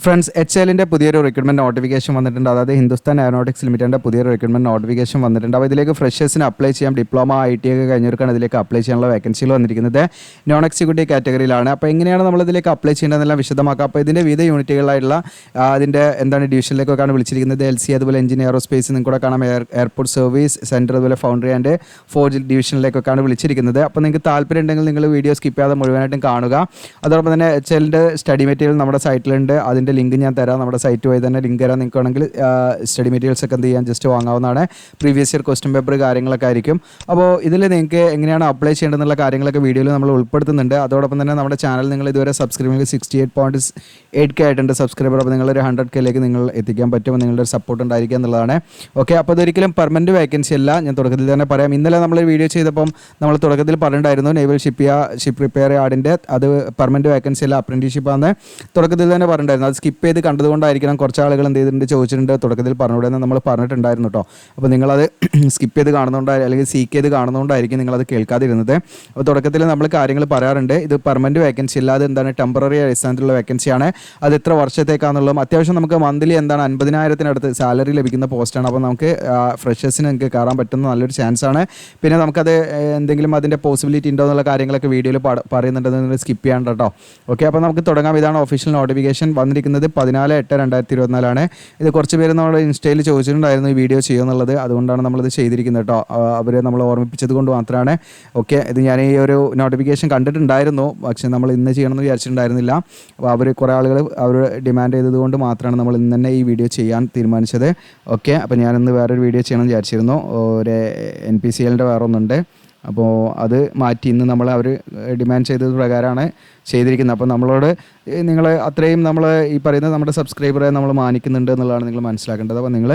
Friends, HALന്റെ പുതിയൊരു recruitment notification വന്നിട്ടുണ്ട്. അതായത് ഹിന്ദുസ്ഥാൻ എയറോനോട്ടിക്സ് ലിമിറ്റഡിന്റെ പുതിയൊരു റിക്രൂട്ട്മെന്റ് നോട്ടിഫിക്കേഷൻ വന്നിട്ടുണ്ട്. അപ്പോൾ ഇതിലേക്ക് ഫ്രഷേഴ്സിന് അപ്ലൈ ചെയ്യാം. ഡിപ്ലോമ IT ഒക്കെ കഴിഞ്ഞവർക്കാണ് ഇതിലേക്ക് അപ്ലൈ ചെയ്യാനുള്ള വേക്കൻസികൾ വന്നിരിക്കുന്നത്. നോൺ എക്സിക്യൂട്ടീവ് കാറ്റഗറിയിലാണ്. അപ്പോൾ എങ്ങനെയാണ് നമ്മൾ ഇതിലേക്ക് അപ്ലൈ ചെയ്യേണ്ടതെന്നെല്ലാം വിശദമാക്കാം. അപ്പോൾ ഇതിൻ്റെ വിവിധ യൂണിറ്റുകളായിട്ടുള്ള അതിൻ്റെ ഡിവിഷനിലേക്കൊക്കെയാണ് വിളിച്ചിരിക്കുന്നത്. LC, അതുപോലെ എഞ്ചിൻ എയറോസ്പേസ്, നിങ്ങൾക്ക് കൂടെ കാണാം എയർപോർട്ട് സർവീസ് സെൻറ്റർ, അതുപോലെ ഫൗണ്ടറി ആൻഡ് ഫോർജ് ഡിവിഷനിലേക്കൊക്കെയാണ് വിളിച്ചിരിക്കുന്നത്. അപ്പോൾ നിങ്ങൾക്ക് താല്പര്യം ഉണ്ടെങ്കിൽ നിങ്ങൾ വീഡിയോ സ്കിപ്പ് ചെയ്യാതെ മുഴുവനായിട്ടും കാണുക. അതോടൊപ്പം തന്നെ HALന്റെ സ്റ്റഡി മെറ്റീരിയൽ നമ്മുടെ സൈറ്റിലുണ്ട്. അതിൻ്റെ ലിങ്ക് ഞാൻ തരാം. നമ്മുടെ സൈറ്റ് വഴി തന്നെ ലിങ്ക് തരാം. നിങ്ങൾക്ക് വേണമെങ്കിൽ സ്റ്റഡി മെറ്റീരിയൽസ് ഒക്കെ എന്ത് ചെയ്യാൻ ജസ്റ്റ് വാങ്ങാവുന്നതാണ്. പ്രീവിയസ് ഇയർ ക്വസ്റ്റ്യൻ പേപ്പർ കാര്യങ്ങളൊക്കെ ആയിരിക്കും. അപ്പോൾ ഇതിൽ നിങ്ങൾക്ക് എങ്ങനെയാണ് അപ്ലൈ ചെയ്യേണ്ടതെന്നുള്ള കാര്യങ്ങളൊക്കെ വീഡിയോയിൽ നമ്മൾ ഉൾപ്പെടുത്തുന്നുണ്ട്. അതോടൊപ്പം തന്നെ നമ്മുടെ ചാനൽ നിങ്ങൾ ഇതുവരെ സബ്സ്ക്രൈബ് 68.8K ആയിട്ടുണ്ട് സബ്സ്ക്രൈബർ. അപ്പോൾ നിങ്ങളൊരു 100Kയിലേക്ക് നിങ്ങൾ എത്തിക്കാൻ പറ്റുമ്പോൾ നിങ്ങളുടെ ഒരു സപ്പോർട്ട് ഉണ്ടായിരിക്കുക എന്നുള്ളതാണ്. ഓക്കെ, അപ്പോൾ ഇതൊരിക്കലും പെർമനൻറ്റ് വേക്കൻസി അല്ല. ഞാൻ തുടക്കത്തിൽ തന്നെ പറയാം. ഇന്നലെ നമ്മൾ വീഡിയോ ചെയ്തപ്പം നമ്മൾ തുടക്കത്തിൽ പറഞ്ഞിട്ടുണ്ടായിരുന്നു നേവൽ ഷിപ്പ് റിപ്പയർ യാർഡിൻ്റെ അത് പെർമനൻറ്റ് വേക്കൻസി അല്ല, അപ്രന്റീഷിപ്പാന്ന് തുടക്കത്തിൽ തന്നെ പറഞ്ഞിട്ടുണ്ടായിരുന്നു. അത് സ്കിപ്പ് ചെയ്ത് കണ്ടതുകൊണ്ടായിരിക്കണം കുറച്ച് ആളുകൾ എന്ത് ചെയ്തിട്ടുണ്ട് ചോദിച്ചിട്ടുണ്ട്. തുടക്കത്തിൽ പറഞ്ഞുകൂടെന്ന് നമ്മൾ പറഞ്ഞിട്ടുണ്ടായിരുന്നു കേട്ടോ. അപ്പോൾ നിങ്ങളത് സ്കിപ്പ് ചെയ്ത് കാണുന്നതുകൊണ്ടായിരിക്കും, അല്ലെങ്കിൽ സീക്ക് ചെയ്ത് കാണുന്നതുകൊണ്ടായിരിക്കും നിങ്ങളത് കേൾക്കാതിരുന്നത്. അപ്പോൾ തുടക്കത്തിൽ നമ്മൾ കാര്യങ്ങൾ പറയാറുണ്ട്. ഇത് പെർമനൻറ്റ് വേക്കൻസി അല്ലാതെ എന്താണ് ടെമ്പററി അടിസ്ഥാനത്തിലുള്ള വേക്കൻസിയാണ്. അത് എത്ര വർഷത്തേക്കാണെന്നുള്ളതും അത്യാവശ്യം നമുക്ക് മന്ത്ലി 50,000-അടുത്ത് സാലറി ലഭിക്കുന്ന പോസ്റ്റാണ്. അപ്പോൾ നമുക്ക് ഫ്രഷേഴ്സിന് നിങ്ങൾക്ക് കയറാൻ പറ്റുന്ന നല്ലൊരു ചാൻസാണ്. പിന്നെ നമുക്കത് എന്തെങ്കിലും അതിൻ്റെ പോസിബിലിറ്റി ഉണ്ടോ എന്നുള്ള കാര്യങ്ങളൊക്കെ വീഡിയോയിൽ പറയുന്നുണ്ടെന്ന് സ്കിപ്പ് ചെയ്യേണ്ട കേട്ടോ. ഓക്കെ, അപ്പോൾ നമുക്ക് തുടങ്ങാം. ഇതാണ് ഒഫീഷ്യൽ നോട്ടിഫിക്കേഷൻ വന്നിരിക്കുന്നത്. 14/8/2024 ഇത് കുറച്ച് പേര് നമ്മുടെ ഇൻസ്റ്റയിൽ ചോദിച്ചിട്ടുണ്ടായിരുന്നു ഈ വീഡിയോ ചെയ്യുമെന്നുള്ളത്. അതുകൊണ്ടാണ് നമ്മളിത് ചെയ്തിരിക്കുന്നത് കേട്ടോ. അവർ നമ്മൾ ഓർമ്മിപ്പിച്ചത് കൊണ്ട് മാത്രമാണ്. ഓക്കെ, ഇത് ഞാൻ ഈ ഒരു നോട്ടിഫിക്കേഷൻ കണ്ടിട്ടുണ്ടായിരുന്നു, പക്ഷേ നമ്മൾ ഇന്ന് ചെയ്യണമെന്ന് വിചാരിച്ചിട്ടുണ്ടായിരുന്നില്ല. അപ്പോൾ അവർ കുറേ ആളുകൾ അവർ ഡിമാൻഡ് ചെയ്തതുകൊണ്ട് മാത്രമാണ് നമ്മൾ ഇന്ന് തന്നെ ഈ വീഡിയോ ചെയ്യാൻ തീരുമാനിച്ചത്. ഓക്കെ, അപ്പോൾ ഞാനിന്ന് വേറൊരു വീഡിയോ ചെയ്യണമെന്ന് വിചാരിച്ചിരുന്നു. ഒരു NPCLൻ്റെ വേറെ ഒന്നുണ്ട്. അപ്പോൾ അത് മാറ്റി ഇന്ന് നമ്മൾ അവർ ഡിമാൻഡ് ചെയ്തത് പ്രകാരമാണ് ചെയ്തിരിക്കുന്നത്. അപ്പോൾ നമ്മളോട് നിങ്ങൾ അത്രയും നമ്മൾ ഈ പറയുന്ന നമ്മുടെ സബ്സ്ക്രൈബറെ നമ്മൾ മാനിക്കുന്നുണ്ട് എന്നുള്ളതാണ് നിങ്ങൾ മനസ്സിലാക്കേണ്ടത്. അപ്പോൾ നിങ്ങൾ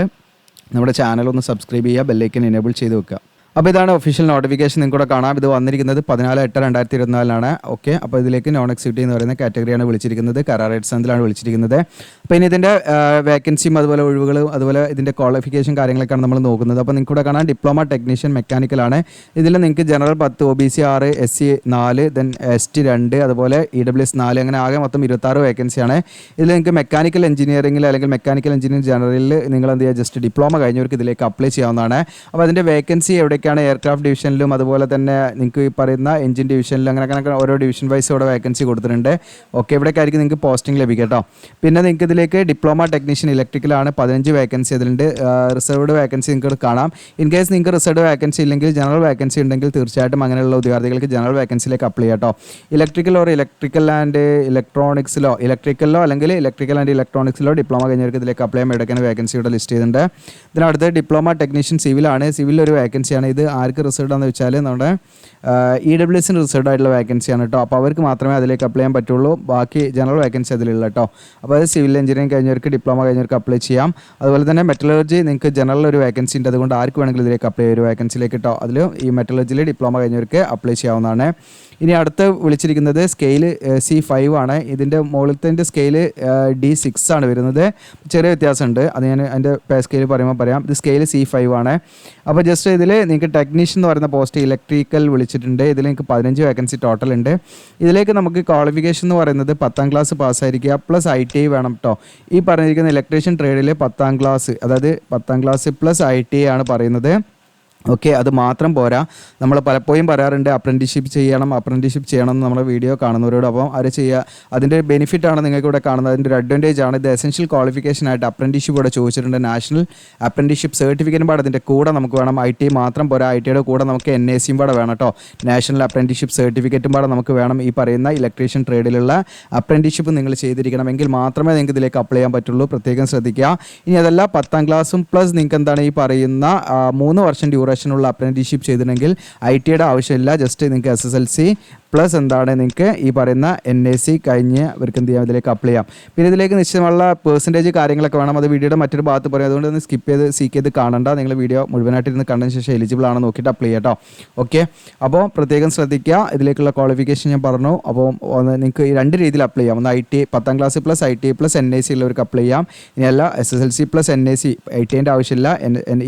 നമ്മുടെ ചാനലൊന്ന് സബ്സ്ക്രൈബ് ചെയ്യുക, ബെല്ലൈക്കൻ എനേബിൾ ചെയ്ത് വെക്കുക. അപ്പോൾ ഇതാണ് ഒഫീഷ്യൽ നോട്ടിഫിക്കേഷൻ. നിങ്ങൾക്ക് കൂടെ കാണാം. ഇത് വന്നിരിക്കുന്നത് 14/8/2024. ഓക്കെ, അപ്പോൾ ഇതിലേക്ക് നോൺ എക്സിക്യൂട്ടീവ് എന്ന് പറയുന്ന കാറ്റഗറിയാണ് വിളിച്ചിരിക്കുന്നത്. കരാർ അടിസ്ഥാനത്തിലാണ് വിളിച്ചിരിക്കുന്നത്. അപ്പോൾ ഇനി ഇതിൻ്റെ വേക്കൻസിയും അതുപോലെ ഒഴിവുകളും അതുപോലെ ഇതിൻ്റെ ക്വാളിഫിക്കേഷൻ കാര്യങ്ങളൊക്കെയാണ് നമ്മൾ നോക്കുന്നത്. അപ്പോൾ നിങ്ങൾക്ക് കൂടെ കാണാം ഡിപ്ലോമ ടെക്നീഷ്യൻ മെക്കാനിക്കലാണ്. ഇതിൽ നിങ്ങൾക്ക് general 10, OBC 6, SC 4, then ST 2, അതുപോലെ EWS 4, അങ്ങനെ ആകെ മൊത്തം 26 വേക്കൻസിയാണ്. ഇതിൽ നിങ്ങൾക്ക് മെക്കാനിക്കൽ എഞ്ചിനീയറിംഗിൽ അല്ലെങ്കിൽ മെക്കാനിക്കൽ എഞ്ചിനീയറിംഗ് ജനറലിൽ നിങ്ങൾ എന്ത് ചെയ്യുക, ജസ്റ്റ് ഡിപ്ലോമ കഴിഞ്ഞവർക്ക് ഇതിലേക്ക് അപ്ലൈ ചെയ്യാവുന്നതാണ്. അപ്പോൾ അതിൻ്റെ വേക്കൻസി എവിടേക്ക് എയർക്രാഫ്റ്റ് ഡിവിഷനിലും അതുപോലെ തന്നെ നിങ്ങൾക്ക് ഈ പറയുന്ന എഞ്ചിൻ ഡിവിഷനിലും അങ്ങനെ ഓരോ ഡിവിഷൻ വൈസ് ഇവിടെ വേക്കൻസി കൊടുത്തിട്ടുണ്ട്. ഓക്കെ, ഇവിടേക്കായിരിക്കും നിങ്ങൾക്ക് പോസ്റ്റിംഗ് ലഭിക്കുക കേട്ടോ. പിന്നെ നിങ്ങൾക്ക് ഇതിലേക്ക് ഡിപ്ലോമ ടെക്നീഷ്യൻ ഇലക്ട്രിക്കലാണ് 15 വേക്കൻസി അതിലുണ്ട്. റിസർവ്ഡ് വേക്കൻസി നിങ്ങൾക്ക് കാണാം. ഇൻ കേസ് നിങ്ങൾക്ക് റിസർവ്ഡ് വേക്കൻസി ഇല്ലെങ്കിൽ ജനറൽ വേക്കൻസി ഉണ്ടെങ്കിൽ തീർച്ചയായിട്ടും അങ്ങനെയുള്ള ഉദ്യോഗാർത്ഥികൾക്ക് ജനറൽ വേക്കൻസിയിലേക്ക് അപ്ലൈ ചെയ്യാം കേട്ടോ. ഇലക്ട്രിക്കൽ ആൻഡ് ഇലക്ട്രോണിക്സിലോ അല്ലെങ്കിൽ ഇലക്ട്രിക്കൽ ആൻഡ് ഇലക്ട്രോണിക്സിലോ ഡിപ്ലോമ കഴിഞ്ഞവർക്ക് ഇതിലേക്ക് അപ്ലൈ ചെയ്യാൻ ഇടയ്ക്കാണ് വേക്കൻസി ഇവിടെ ലിസ്റ്റ് ചെയ്തിട്ടുണ്ട്. ഇതിനടുത്ത് ഡിപ്ലോമ ടെക്നീഷ്യൻ സിവിലാണ്. സിവിൽ ഒരു വേക്കൻസിയാണ്. ഇത് ആർക്ക് റിസർവ്ഡ് ആണെന്ന് വെച്ചാൽ നമ്മുടെ EWSന് റിസർവ്ഡ് ആയിട്ടുള്ള വേക്കൻസിയാണ് കേട്ടോ. അപ്പോൾ അവർക്ക് മാത്രമേ അതിലേക്ക് അപ്ലൈ ചെയ്യാൻ പറ്റുള്ളൂ. ബാക്കി ജനറൽ വേക്കൻസി അതിലുള്ള കേട്ടോ. അപ്പോൾ അത് സിവിൽ എഞ്ചിനീയറിംഗ് കഴിഞ്ഞവർക്ക് ഡിപ്ലോമ കഴിഞ്ഞവർക്ക് അപ്ലൈ ചെയ്യാം. അതുപോലെ തന്നെ മെറ്റലർജി നിങ്ങൾക്ക് ജനറൽ ഒരു വേക്കൻസി ഉണ്ട്. അതുകൊണ്ട് ആർക്ക് വേണമെങ്കിലും ഇതിലേക്ക് അപ്ലൈ ചെയ്യും ഒരു വേക്കൻസിയിലേക്ക് കേട്ടോ. അതിൽ ഈ മെറ്റലർജിയിൽ ഡിപ്ലോമ കഴിഞ്ഞവർക്ക് അപ്ലൈ ചെയ്യാവുന്നതാണ്. ഇനി അടുത്ത് വിളിച്ചിരിക്കുന്നത് സ്കെയില് C5 ആണ്. ഇതിൻ്റെ മുകളിലത്തെ സ്കെയില് D6 ആണ് വരുന്നത്. ചെറിയ വ്യത്യാസമുണ്ട്, അത് ഞാൻ അതിൻ്റെ പേ സ്കെയിൽ പറയുമ്പോൾ പറയാം. ഇത് സ്കെയില് C5 ആണ്. അപ്പോൾ ജസ്റ്റ് ഇതിൽ നിങ്ങൾക്ക് ടെക്നീഷ്യൻ എന്ന് പറയുന്ന പോസ്റ്റ് ഇലക്ട്രിക്കൽ വിളിച്ചിട്ടുണ്ട്. ഇതിൽ നിങ്ങൾക്ക് 15 വേക്കൻസി ടോട്ടൽ ഉണ്ട്. ഇതിലേക്ക് നമുക്ക് ക്വാളിഫിക്കേഷൻ എന്ന് പറയുന്നത് 10ാം ക്ലാസ് പാസ്സായിരിക്കുക പ്ലസ് ITI വേണം കേട്ടോ. ഈ പറഞ്ഞിരിക്കുന്ന ഇലക്ട്രീഷ്യൻ ട്രേഡിൽ 10ാം ക്ലാസ്, അതായത് 10ാം ക്ലാസ് പ്ലസ് ITI ആണ് പറയുന്നത്. ഓക്കെ, അത് മാത്രം പോരാ. നമ്മൾ പലപ്പോഴും പറയാറുണ്ട് അപ്രന്റീഷിപ്പ് ചെയ്യണം എന്ന് നമ്മുടെ വീഡിയോ കാണുന്നവരോട്. അപ്പം അത് ചെയ്യുക. അതിൻ്റെ ബെനിഫിറ്റാണ് നിങ്ങൾക്ക് ഇവിടെ കാണുന്നത്. അതിൻ്റെ ഒരു അഡ്വാൻറ്റേജ് ആണ്. ഇത് എസെൻഷ്യൽ ക്വാളിഫിക്കേഷൻ ആയിട്ട് അപ്രന്റീഷിപ്പ് ഇവിടെ ചോദിച്ചിട്ടുണ്ട്. നാഷണൽ അപ്രന്റീഷിപ്പ് സർട്ടിഫിക്കറ്റും പാടെ അതിൻ്റെ കൂടെ നമുക്ക് വേണം. ITI മാത്രം പോരാ, ITIയുടെ കൂടെ നമുക്ക് NACയും പാടെ വേണം കേട്ടോ. നാഷണൽ അപ്രന്റീഷിപ്പ് സർട്ടിഫിക്കറ്റും പാടെ നമുക്ക് വേണം. ഈ പറയുന്ന ഇലക്ട്രീഷ്യൻ ട്രേഡിലുള്ള അപ്രന്റീഷിപ്പ് നിങ്ങൾ ചെയ്തിരിക്കണമെങ്കിൽ മാത്രമേ നിങ്ങൾക്ക് ഇതിലേക്ക് അപ്ലൈ ചെയ്യാൻ പറ്റുള്ളൂ. പ്രത്യേകം ശ്രദ്ധിക്കുക. ഇനി അതല്ല 10ാം ക്ലാസ്സും പ്ലസ് നിങ്ങൾക്ക് എന്താണ് ഈ പറയുന്ന 3 വർഷം ഡ്യൂറേഷനുള്ള അപ്രന്റീഷിപ്പ് ചെയ്തിട്ടുണ്ടെങ്കിൽ ITIയുടെ ആവശ്യമില്ല. ജസ്റ്റ് നിങ്ങൾക്ക് SSLC പ്ലസ് എന്താണ് നിങ്ങൾക്ക് ഈ പറയുന്ന NAC കഴിഞ്ഞ് അവർക്ക് എന്ത് ചെയ്യാം, ഇതിലേക്ക് അപ്ലൈ ചെയ്യാം. പിന്നെ ഇതിലേക്ക് നിശ്ചയമുള്ള പെർസെൻറ്റേജ് കാര്യങ്ങളൊക്കെ വേണം. അത് വീഡിയോയുടെ മറ്റൊരു ഭാഗത്ത് പറയും. അതുകൊണ്ട് ഒന്ന് സീക്ക് ചെയ്ത് കാണണ്ട. നിങ്ങൾ വീഡിയോ മുഴുവനായിട്ടിരുന്ന് കണ്ടതിന് ശേഷം എലിജിബിൾ ആണെന്ന് നോക്കിയിട്ട് അപ്ലൈ ചെയ്യാം കേട്ടോ. ഓക്കെ, അപ്പോൾ പ്രത്യേകം ശ്രദ്ധിക്കുക. ഇതിലേക്കുള്ള ക്വാളിഫിക്കേഷൻ ഞാൻ പറഞ്ഞു. അപ്പോൾ നിങ്ങൾക്ക് ഈ 2 രീതിയിൽ അപ്ലൈ ചെയ്യാം. ഒന്ന് ITI 10ാം class plus ITI plus NAC ഉള്ളവർക്ക് അപ്ലൈ ചെയ്യാം. ഇനിയല്ല SSLC പ്ലസ് NAC, ITIൻ്റെ ആവശ്യമില്ല.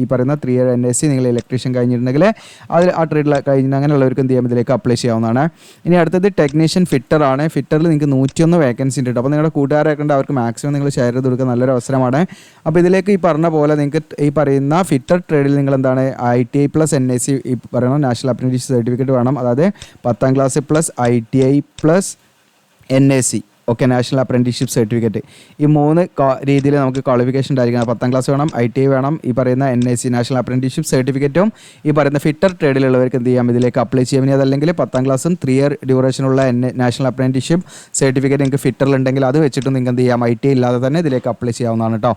ഈ പറയുന്ന 3 year NAC നിങ്ങൾ ഇലക്ട്രീഷ്യൻ കഴിഞ്ഞിട്ടുണ്ടെങ്കിൽ അതിൽ ആ ട്രേഡിൽ കഴിഞ്ഞ അങ്ങനെയുള്ളവർക്ക് എന്ത് ചെയ്യാം, ഇതിലേക്ക് അപ്ലൈ ചെയ്യാവുന്നതാണ്. ഇനി അടുത്തത് ടെക്നീഷ്യൻ ഫിറ്റർ ആണ്. ഫിറ്ററിൽ നിങ്ങൾക്ക് 101 വേക്കൻസി ഉണ്ട്. അപ്പോൾ നിങ്ങളുടെ കൂട്ടുകാരൊക്കെ ഉണ്ട്, അവർക്ക് മാക്സിമം നിങ്ങൾ ഷെയർ ചെയ്ത് കൊടുക്കുക, നല്ലൊരു അവസരമാണ്. അപ്പോൾ ഇതിലേക്ക് ഈ പറഞ്ഞ പോലെ നിങ്ങൾക്ക് ഈ പറയുന്ന ഫിറ്റർ ട്രേഡിൽ നിങ്ങൾ എന്താണ് ITI പ്ലസ് NIC ഈ പറയുന്ന നാഷണൽ അപ്രന്റീസ് സർട്ടിഫിക്കറ്റ് വേണം. അതായത് 10ാം class plus ITI plus NIC, okay, national apprenticeship certificate. ഈ 3 രീതിയിൽ നമുക്ക് ക്വാളിഫിക്കേഷൻ ഉണ്ടായിരിക്കണം. 10ാം ക്ലാസ് വേണം, ITI വേണം, ഈ പറയുന്ന NIC നാഷണൽ അപ്രന്റീസ്ഷിപ്പ് സർട്ടിഫിക്കറ്റും ഈ പറയുന്ന ഫിറ്റർ ട്രേഡിലുള്ളവർക്ക് എന്ത് ചെയ്യാം, ഇതിലേക്ക് അപ്ലൈ ചെയ്യാം. ഇനി അതല്ലെങ്കിൽ 10ാം ക്ലാസ്സും 3 ഇയർ ഡ്യൂറേഷനുള്ള നാഷണൽ അപ്രന്റീസ്ഷിപ്പ് സർട്ടിഫിക്കറ്റ് നിങ്ങൾക്ക് ഫിറ്ററിലുണ്ടെങ്കിൽ അത് വെച്ചിട്ട് നിങ്ങൾക്ക് എന്ത് ചെയ്യാം, ITI ഇല്ലാതെ തന്നെ ഇതിലേക്ക് അപ്ലൈ ചെയ്യാവുന്നതാണ് കേട്ടോ.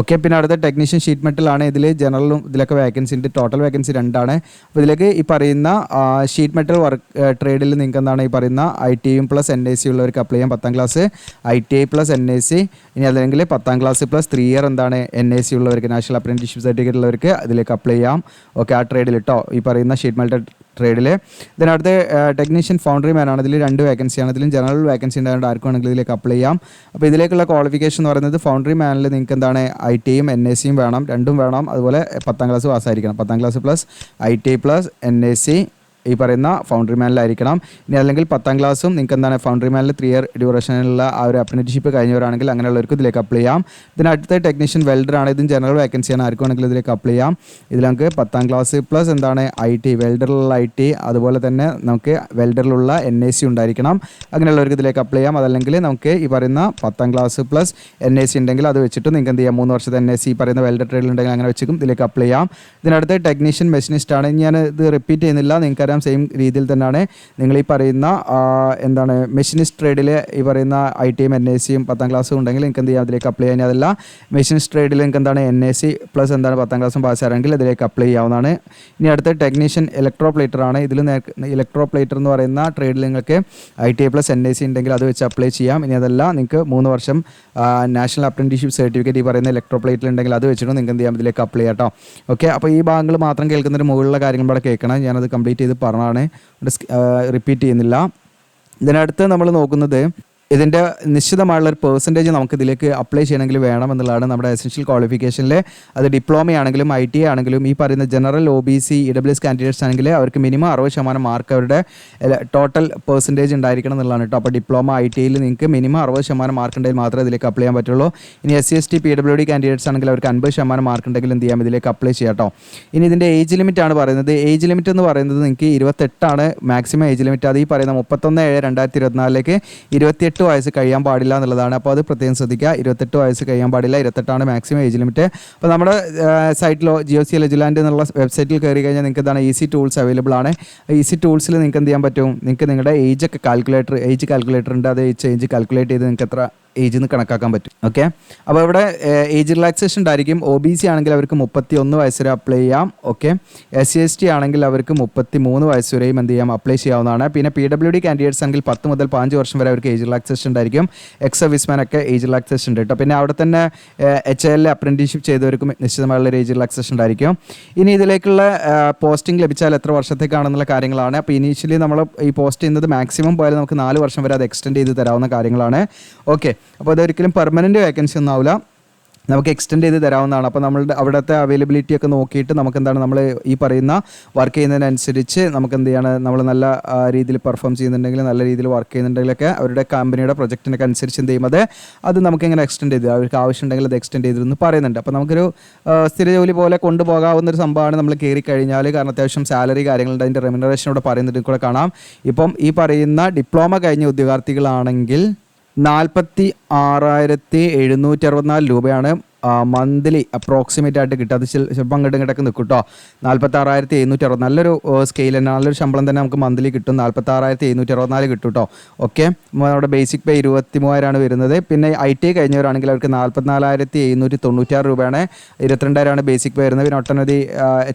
ഓക്കെ, പിന്നെ അടുത്ത ടെക്നീഷ്യൻ ഷീറ്റ് മെറ്റലാണ്. ഇതിൽ ജനറലും ഇതിലൊക്കെ വേക്കൻസി ഉണ്ട്. ടോട്ടൽ വേക്കൻസി 2 ആണ്. അപ്പോൾ ഇതിലേക്ക് ഈ പറയുന്ന ഷീറ്റ് മെറ്റൽ വർക്ക് ട്രേഡിൽ നിങ്ങൾക്ക് എന്താണ് ഈ പറയുന്ന ITIയും പ്ലസ് NIC ഉള്ളവർക്ക് അപ്ലൈ ചെയ്യാം. 10ാം ക്ലാസ് ITI പ്ലസ് NIC, ഇനി അല്ലെങ്കിൽ 10ാം ക്ലാസ് പ്ലസ് 3 ഇയർ എന്താണ് NIC ഉള്ളവർക്ക് നാഷണൽ അപ്രന്റീസ്ഷിപ്പ് സർട്ടിഫിക്കറ്റ് ഉള്ളവർക്ക് അതിലേക്ക് അപ്ലൈ ചെയ്യാം. ഓക്കെ, ആ ട്രേഡിൽ കേട്ടോ, ഈ പറയുന്ന ഷീറ്റ് മെറ്റൽ ട്രേഡിൽ. ഇതിനടുത്ത് ടെക്നീഷ്യൻ ഫൗണ്ടറി മാൻ ആണ്. ഇതിൽ 2 വേക്കൻസിയാണ്. ഇതിലും ജനറൽ വേക്കൻസി ഉണ്ടായതുകൊണ്ട് ആർക്കും വേണമെങ്കിൽ ഇതിലേക്ക് അപ്ലൈ ചെയ്യാം. അപ്പോൾ ഇതിലേക്കുള്ള ക്വാളിഫിക്കേഷൻ എന്ന് പറയുന്നത് ഫൗണ്ടറി മാനിൽ നിങ്ങൾക്ക് എന്താണ് ITIയും NICയും വേണം, 2ഉം വേണം. അതുപോലെ 10ാം ക്ലാസ് പാസ്സായിരിക്കണം. 10ാം class plus ITI plus NIC ഈ പറയുന്ന ഫൗണ്ടറി മാനിലായിരിക്കണം. ഇനി അല്ലെങ്കിൽ 10ാം ക്ലാസ്സും നിങ്ങൾക്ക് എന്താണ് ഫൗണ്ടറി മാനിൽ 3 ഇയർ ഡ്യൂറേഷനുള്ള ആ ഒരു അപ്രന്റീസ്ഷിപ്പ് കഴിഞ്ഞവരാണെങ്കിൽ അങ്ങനെയുള്ളവർക്ക് ഇതിലേക്ക് അപ്ലൈ ചെയ്യാം. ഇതിനടുത്ത ടെക്നീഷ്യൻ വെൽഡർ ആണ്. ഇതും ജനറൽ വേക്കൻസിയാണ്, ആർക്കും വേണമെങ്കിൽ ഇതിലേക്ക് അപ്ലൈ ചെയ്യാം. ഇതിൽ നമുക്ക് 10ാം ക്ലാസ് പ്ലസ് എന്താണ് ITI, വെൽഡറിലുള്ള ITI, അതുപോലെ തന്നെ നമുക്ക് വെൽഡറിലുള്ള NIC ഉണ്ടായിരിക്കണം. അങ്ങനെയുള്ളവർക്ക് ഇതിലേക്ക് അപ്ലൈ ചെയ്യാം. അതല്ലെങ്കിൽ നമുക്ക് ഈ പറയുന്ന 10ാം ക്ലാസ് പ്ലസ് NIC ഉണ്ടെങ്കിൽ അത് വെച്ചിട്ട് നിങ്ങൾക്ക് എന്ത് ചെയ്യാം, 3 വർഷത്തെ NIC ഈ പറയുന്ന വെൽഡർ ട്രേഡിലുണ്ടെങ്കിൽ അങ്ങനെ വെച്ചിട്ടും ഇതിലേക്ക് അപ്ലൈ ചെയ്യാം. ഇതിനടുത്ത് ടെക്നീഷ്യൻ മെഷീനിസ്റ്റ് ആണ്. ഞാൻ ഇത് റിപ്പീറ്റ് ചെയ്യുന്നില്ല, നിങ്ങൾക്ക് സെയിം രീതിയിൽ തന്നെയാണ്. നിങ്ങൾ ഈ പറയുന്ന എന്താണ് മെഷീനിസ്റ്റ് ട്രേഡിൽ ഈ പറയുന്ന ITIയും NICയും 10ാം ക്ലാസ്സും ഉണ്ടെങ്കിൽ നിങ്ങൾക്ക് എന്ത് ചെയ്യാം, അതിലേക്ക് അപ്ലൈ ചെയ്യാൻ. അതല്ല മെഷീനിസ്റ്റ് ട്രേഡിൽ നിങ്ങൾക്ക് എന്താണ് NIC പ്ലസ് എന്താണ് 10ാം ക്ലാസ്സും പാസ്സാണെങ്കിൽ അതിലേക്ക് അപ്ലൈ ചെയ്യാവുന്നതാണ്. ഇനി അടുത്ത ടെക്നീഷ്യൻ ഇലക്ട്രോപ്ലേറ്റർ ആണ്. ഇതിൽ ഇലക്ട്രോപ്ലേറ്റർ എന്ന് പറയുന്ന ട്രേഡിൽ നിങ്ങൾക്ക് ITI പ്ലസ് NIC ഉണ്ടെങ്കിൽ അത് വെച്ച് അപ്ലൈ ചെയ്യാം. ഇനി അതല്ല നിങ്ങൾക്ക് 3 വർഷം നാഷണൽ അപ്രന്റീസ്ഷിപ്പ് സർട്ടിഫിക്കറ്റ് ഈ പറയുന്ന ഇലക്ട്രോപ്ലേറ്റിൽ ഉണ്ടെങ്കിൽ അത് വെച്ചിട്ട് നിങ്ങൾക്ക് എന്ത് ചെയ്യാം, ഇതിലേക്ക് അപ്ലൈ ചെയ്യാം കേട്ടോ. ഓക്കെ, അപ്പോൾ ഈ ഭാഗങ്ങൾ മാത്രം കേൾക്കുന്നതിന് മുകളിലുള്ള കാര്യങ്ങൾ ഇവിടെ കേൾക്കണം. ഞാനത് കംപ്ലീറ്റ് ചെയ്ത് പറഞ്ഞാണ്, റിപ്പീറ്റ് ചെയ്യുന്നില്ല. ഇതിനടുത്ത് നമ്മൾ നോക്കുന്നത് ഇതിൻ്റെ നിശ്ചിതമായുള്ളൊരു പെർസെൻറ്റേജ് നമുക്ക് ഇതിലേക്ക് അപ്ലൈ ചെയ്യണമെങ്കിൽ വേണമെന്നുള്ളതാണ് നമ്മുടെ എസെൻഷ്യൽ ക്വാളിഫിക്കേഷനിൽ. അത് ഡിപ്ലോമ ആണെങ്കിലും ITI ആണെങ്കിലും ഈ പറയുന്ന ജനറൽ OBC EWS കാൻഡിഡേറ്റ്സ് ആണെങ്കിൽ അവർക്ക് മിനിമം 60% മാർക്ക് അവരുടെ ടോട്ടൽ പെർസെൻറ്റേജ് ഉണ്ടായിരിക്കണം എന്നുള്ളതാണ് കേട്ടോ. അപ്പോൾ ഡിപ്ലോമ ITIയിൽ നിങ്ങൾക്ക് മിനിമം 60% മാർക്ക് ഉണ്ടെങ്കിൽ മാത്രമേ ഇതിലേക്ക് അപ്ലൈ ചെയ്യാൻ പറ്റുള്ളൂ. ഇനി SC ST PWD കാൻഡിഡേറ്റ്സ് ആണെങ്കിൽ അവർക്ക് 50% മാർക്ക് ഉണ്ടെങ്കിൽ എന്ത് ചെയ്യാം, ഇതിലേക്ക് അപ്ലൈ ചെയ്യാം കേട്ടോ. ഇനി ഇതിൻ്റെ ഏജ് ലിമിറ്റ് ആണ് പറയുന്നത്. ഏജ് ലിമിറ്റ് എന്ന് പറയുന്നത് നിങ്ങൾക്ക് 28 മാക്സിമം ഏജ് ലിമിറ്റ്. അത് ഈ പറയുന്ന 31/7/2024 28 വയസ്സ് കഴിയാൻ പാടില്ല എന്നുള്ളതാണ്. അപ്പോൾ അത് പ്രത്യേകം ശ്രദ്ധിക്കുക. 28 വയസ്സ് കഴിയാൻ പാടില്ല, 28 മാക്സിമം ഏജ് ലിമിറ്റ്. അപ്പോൾ നമ്മുടെ സൈറ്റിലോ GOC എലിജിലാൻഡ് എന്നുള്ള വെബ്സൈറ്റിൽ കയറി കഴിഞ്ഞാൽ നിങ്ങൾക്ക് എന്താണ് ഈസി ടൂൾസ് അവൈലബിൾ ആണ്. ഈസി ടൂൾസിൽ നിങ്ങൾക്ക് എന്ത് ചെയ്യാൻ പറ്റും, നിങ്ങൾക്ക് നിങ്ങളുടെ ഏജ് കാൽക്കുലേറ്റർ ഉണ്ട്. അത് ഏജ് കാൽക്കുലേറ്റ് ചെയ്ത് നിങ്ങൾക്ക് എത്ര ഏജ് എന്ന് കണക്കാക്കാൻ പറ്റും. ഓക്കെ, അപ്പോൾ ഇവിടെ ഏജ് റിലാക്സേഷൻ ഉണ്ടായിരിക്കും. OBC ആണെങ്കിൽ അവർക്ക് 31 വയസ്സ് വരെ അപ്ലൈ ചെയ്യാം. ഓക്കെ, SC ST ആണെങ്കിൽ അവർക്ക് 33 വയസ്സ് വരെയും എന്ത് ചെയ്യാം, അപ്ലൈ ചെയ്യാവുന്നതാണ്. പിന്നെ PWD കാൻഡിഡേറ്റ്സ് ആണെങ്കിൽ 10 മുതൽ 15 വർഷം വരെ അവർക്ക് ഏജ് റിലാക്സേഷൻ ഉണ്ടായിരിക്കും. എക്സ് സർവീസ്മാൻ ഒക്കെ ഏജ് റിലാക്സേഷൻ ഉണ്ട് കേട്ടോ. പിന്നെ അവിടെ തന്നെ HIL അപ്രന്റീസ്ഷിപ്പ് ചെയ്തവർക്കും നിശ്ചിതമായുള്ള ഏജ് റിലാക്സേഷൻ ഉണ്ടായിരിക്കും. ഇനി ഇതിലേക്കുള്ള പോസ്റ്റിംഗ് ലഭിച്ചാൽ എത്ര വർഷത്തേക്കാണെന്നുള്ള കാര്യങ്ങളാണ്. അപ്പോൾ ഇനീഷ്യലി നമ്മൾ ഈ പോസ്റ്റ് ചെയ്യുന്നത് മാക്സിമം പോയാൽ നമുക്ക് 4 വർഷം വരെ അത് എക്സ്റ്റെൻഡ് ചെയ്ത് തരാവുന്ന കാര്യങ്ങളാണ്. ഓക്കെ, അപ്പോൾ അതൊരിക്കലും പെർമനൻറ്റ് വേക്കൻസി ഒന്നും ആവില്ല, നമുക്ക് എക്സ്റ്റെൻഡ് ചെയ്ത് തരാവുന്നതാണ്. അപ്പോൾ നമ്മളുടെ അവിടുത്തെ അവൈലബിലിറ്റി ഒക്കെ നോക്കിയിട്ട് നമുക്ക് എന്താണ് നമ്മൾ ഈ പറയുന്ന വർക്ക് ചെയ്യുന്നതിനനുസരിച്ച് നമുക്ക് എന്ത് ചെയ്യാണ്, നമ്മൾ നല്ല രീതിയിൽ പെർഫോം ചെയ്യുന്നുണ്ടെങ്കിൽ, നല്ല രീതിയിൽ വർക്ക് ചെയ്യുന്നുണ്ടെങ്കിലൊക്കെ അവരുടെ കമ്പനിയുടെ പ്രൊജക്റ്റിനൊക്കെ അനുസരിച്ച് എന്ത് ചെയ്യും, അത് നമുക്കിങ്ങനെ എക്സ്റ്റെൻഡ് ചെയ്ത് അവർക്ക് ആവശ്യമുണ്ടെങ്കിൽ അത് എക്സ്റ്റെൻഡ് ചെയ്തിരുന്നു പറയുന്നുണ്ട്. അപ്പോൾ നമുക്കൊരു സ്ഥിര ജോലി പോലെ കൊണ്ടുപോകാവുന്നൊരു സംഭവമാണ് നമ്മൾ കയറി കഴിഞ്ഞാൽ. കാരണം അത്യാവശ്യം സാലറി കാര്യങ്ങളുണ്ട്, അതിൻ്റെ റെമ്യൂണറേഷൻ ഇവിടെ പറയുന്നുണ്ട്, കൂടെ കാണാം. ഇപ്പം ഈ പറയുന്ന ഡിപ്ലോമ കഴിഞ്ഞ ഉദ്യോഗാർത്ഥികളാണെങ്കിൽ 46,764 രൂപയാണ് മന്ത്ലി അപ്രോക്സിമേറ്റ് ആയിട്ട് കിട്ടുക. അത് ചിലപ്പോൾ അങ്ങോട്ടും ഇങ്ങോട്ടൊക്കെ നിൽക്കും കേട്ടോ. 46,760 നല്ലൊരു സ്കെയിൽ തന്നെ, നല്ലൊരു ശമ്പളം തന്നെ നമുക്ക് മന്ത്ലി കിട്ടും. 46,764 കിട്ടും കേട്ടോ. ഓക്കെ, നമ്മുടെ ബേസിക് പേ 23,000 വരുന്നത്. പിന്നെ ITI കഴിഞ്ഞവരാണെങ്കിൽ അവർക്ക് 44,796 രൂപയാണ്. 22,000 ബേസിക് പേ വരുന്നത്. പിന്നെ ഒട്ടനവധി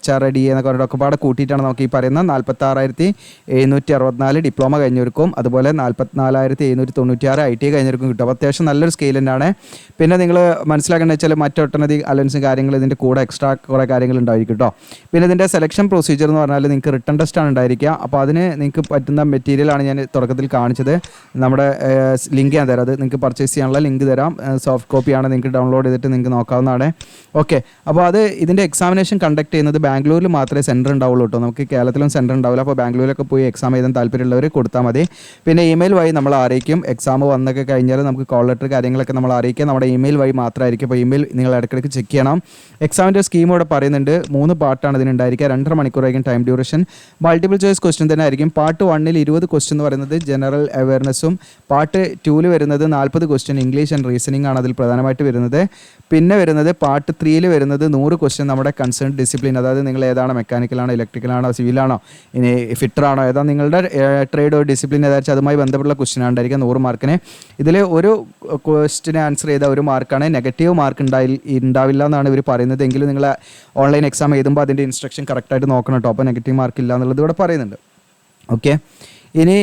HRD എന്നൊക്കെ പറഞ്ഞിട്ട് ഒക്കെ പാടെ കൂട്ടിയിട്ടാണ് നമുക്ക് ഈ പറയുന്ന 46,764 ഡിപ്ലോമ കഴിഞ്ഞവർക്കും അതുപോലെ 44,796 ITI കഴിഞ്ഞവർക്കും കിട്ടും. അപ്പോൾ അത്യാവശ്യം നല്ലൊരു സ്കെയിൽ തന്നെയാണ്. പിന്നെ നിങ്ങൾ മനസ്സിലാക്കേണ്ടത് വെച്ചാൽ മറ്റൊട്ടനവധി അലവൻസും കാര്യങ്ങളും ഇതിൻ്റെ കൂടെ എക്സ്ട്രാ കുറേ കാര്യങ്ങൾ ഉണ്ടായിരിക്കും കേട്ടോ. പിന്നെ ഇതിൻ്റെ സെലക്ഷൻ പ്രൊസീജിയർ എന്ന് പറഞ്ഞാൽ നിങ്ങൾക്ക് റിട്ടൺ ടെസ്റ്റാണ് ഉണ്ടായിരിക്കുക. അപ്പോൾ അതിന് നിങ്ങൾക്ക് പറ്റുന്ന മെറ്റീരിയലാണ് ഞാൻ തുടക്കത്തിൽ കാണിച്ചത്. നമ്മുടെ ലിങ്ക് ഞാൻ തരാം, അത് നിങ്ങൾക്ക് പർച്ചേസ് ചെയ്യാനുള്ള ലിങ്ക് തരാം. സോഫ്റ്റ് കോപ്പിയാണ്, നിങ്ങൾക്ക് ഡൗൺലോഡ് ചെയ്തിട്ട് നിങ്ങൾക്ക് നോക്കാവുന്നതാണ്. ഓക്കെ, അപ്പോൾ ഇതിൻ്റെ എക്സാമിനേഷൻ കണ്ടക്ട് ചെയ്യുന്നത് ബാംഗ്ലൂരിൽ മാത്രമേ സെൻറ്റർ ഉണ്ടാവുള്ളൂ കേട്ടോ. നമുക്ക് കേരളത്തിലും സെൻറ്റർ ഉണ്ടാവില്ല. അപ്പോൾ ബാംഗ്ലൂരിലൊക്കെ പോയി എക്സാം എഴുതാൻ താല്പര്യമുള്ളവർ കൊടുത്താൽ മതി. പിന്നെ ഇമെയിൽ വഴി നമ്മൾ അറിയിക്കും. എക്സാം വന്നൊക്കെ കഴിഞ്ഞാൽ നമുക്ക് കോൾ ലെറ്റർ കാര്യങ്ങളൊക്കെ നമ്മൾ അറിയിക്കുക. നമ്മുടെ ഇമെയിൽ വഴി മാത്രമായിരിക്കും. അപ്പോൾ ഇമെയിൽ നിങ്ങൾ ഇടയ്ക്കിടയ്ക്ക് ചെക്ക് ചെയ്യണം. എക്സാമിൻ്റെ സ്കീം ഇവിടെ പറയുന്നുണ്ട്. 3 പാർട്ടാണ് ഇതിനുണ്ടായിരിക്കുക. 2.5 മണിക്കൂറായിരിക്കും time duration. Multiple choice question തന്നെ ആയിരിക്കും. പാർട്ട് 1 20 ക്വസ്റ്റ്യൻ എന്ന് പറയുന്നത് ജനറൽ അവയർനെസ്സും, പാർട്ട് 2 വരുന്നത് 40 ക്വസ്റ്റ്യൻ ഇംഗ്ലീഷ് ആൻഡ് റീസണിംഗ് ആണ് അതിൽ പ്രധാനമായിട്ട് വരുന്നത്. പിന്നെ വരുന്നത് പാർട്ട് 3 വരുന്നത് 100 ക്വസ്റ്റ്യൻ നമ്മുടെ കൺസേൺ ഡിസിപ്ലിൻ, അതായത് നിങ്ങൾ ഏതാണ്, മെക്കാനിക്കലാണോ, ഇലക്ട്രിക്കലാണോ, സിവിലാണോ, ഇനി ഫിറ്ററാണോ, ഏതാണ് നിങ്ങളുടെ ട്രേഡോ ഡിസിപ്ലിൻ ഏതാണെന്ന് അതുമായി ബന്ധപ്പെട്ടുള്ള ക്വസ്റ്റ്യൻ ഉണ്ടായിരിക്കും 100 മാർക്കിന്. ഇതിൽ ഒരു ക്വസ്റ്റിന് ആൻസർ ചെയ്താൽ 1 മാർക്കാണ്. നെഗറ്റീവ് മാർക്ക് ഉണ്ടാവില്ല എന്നാണ് ഇവർ പറയുന്നത്. എങ്കിലും നിങ്ങൾ ഓൺലൈൻ എക്സാം എഴുതുമ്പോൾ അതിൻ്റെ ഇൻസ്ട്രക്ഷൻ കറക്റ്റായിട്ട് നോക്കണം കേട്ടോ. അപ്പോൾ നെഗറ്റീവ് മാർക്ക് ഇല്ല എന്നുള്ളത് ഇവിടെ പറയുന്നുണ്ട്. ഓക്കെ, ഇനി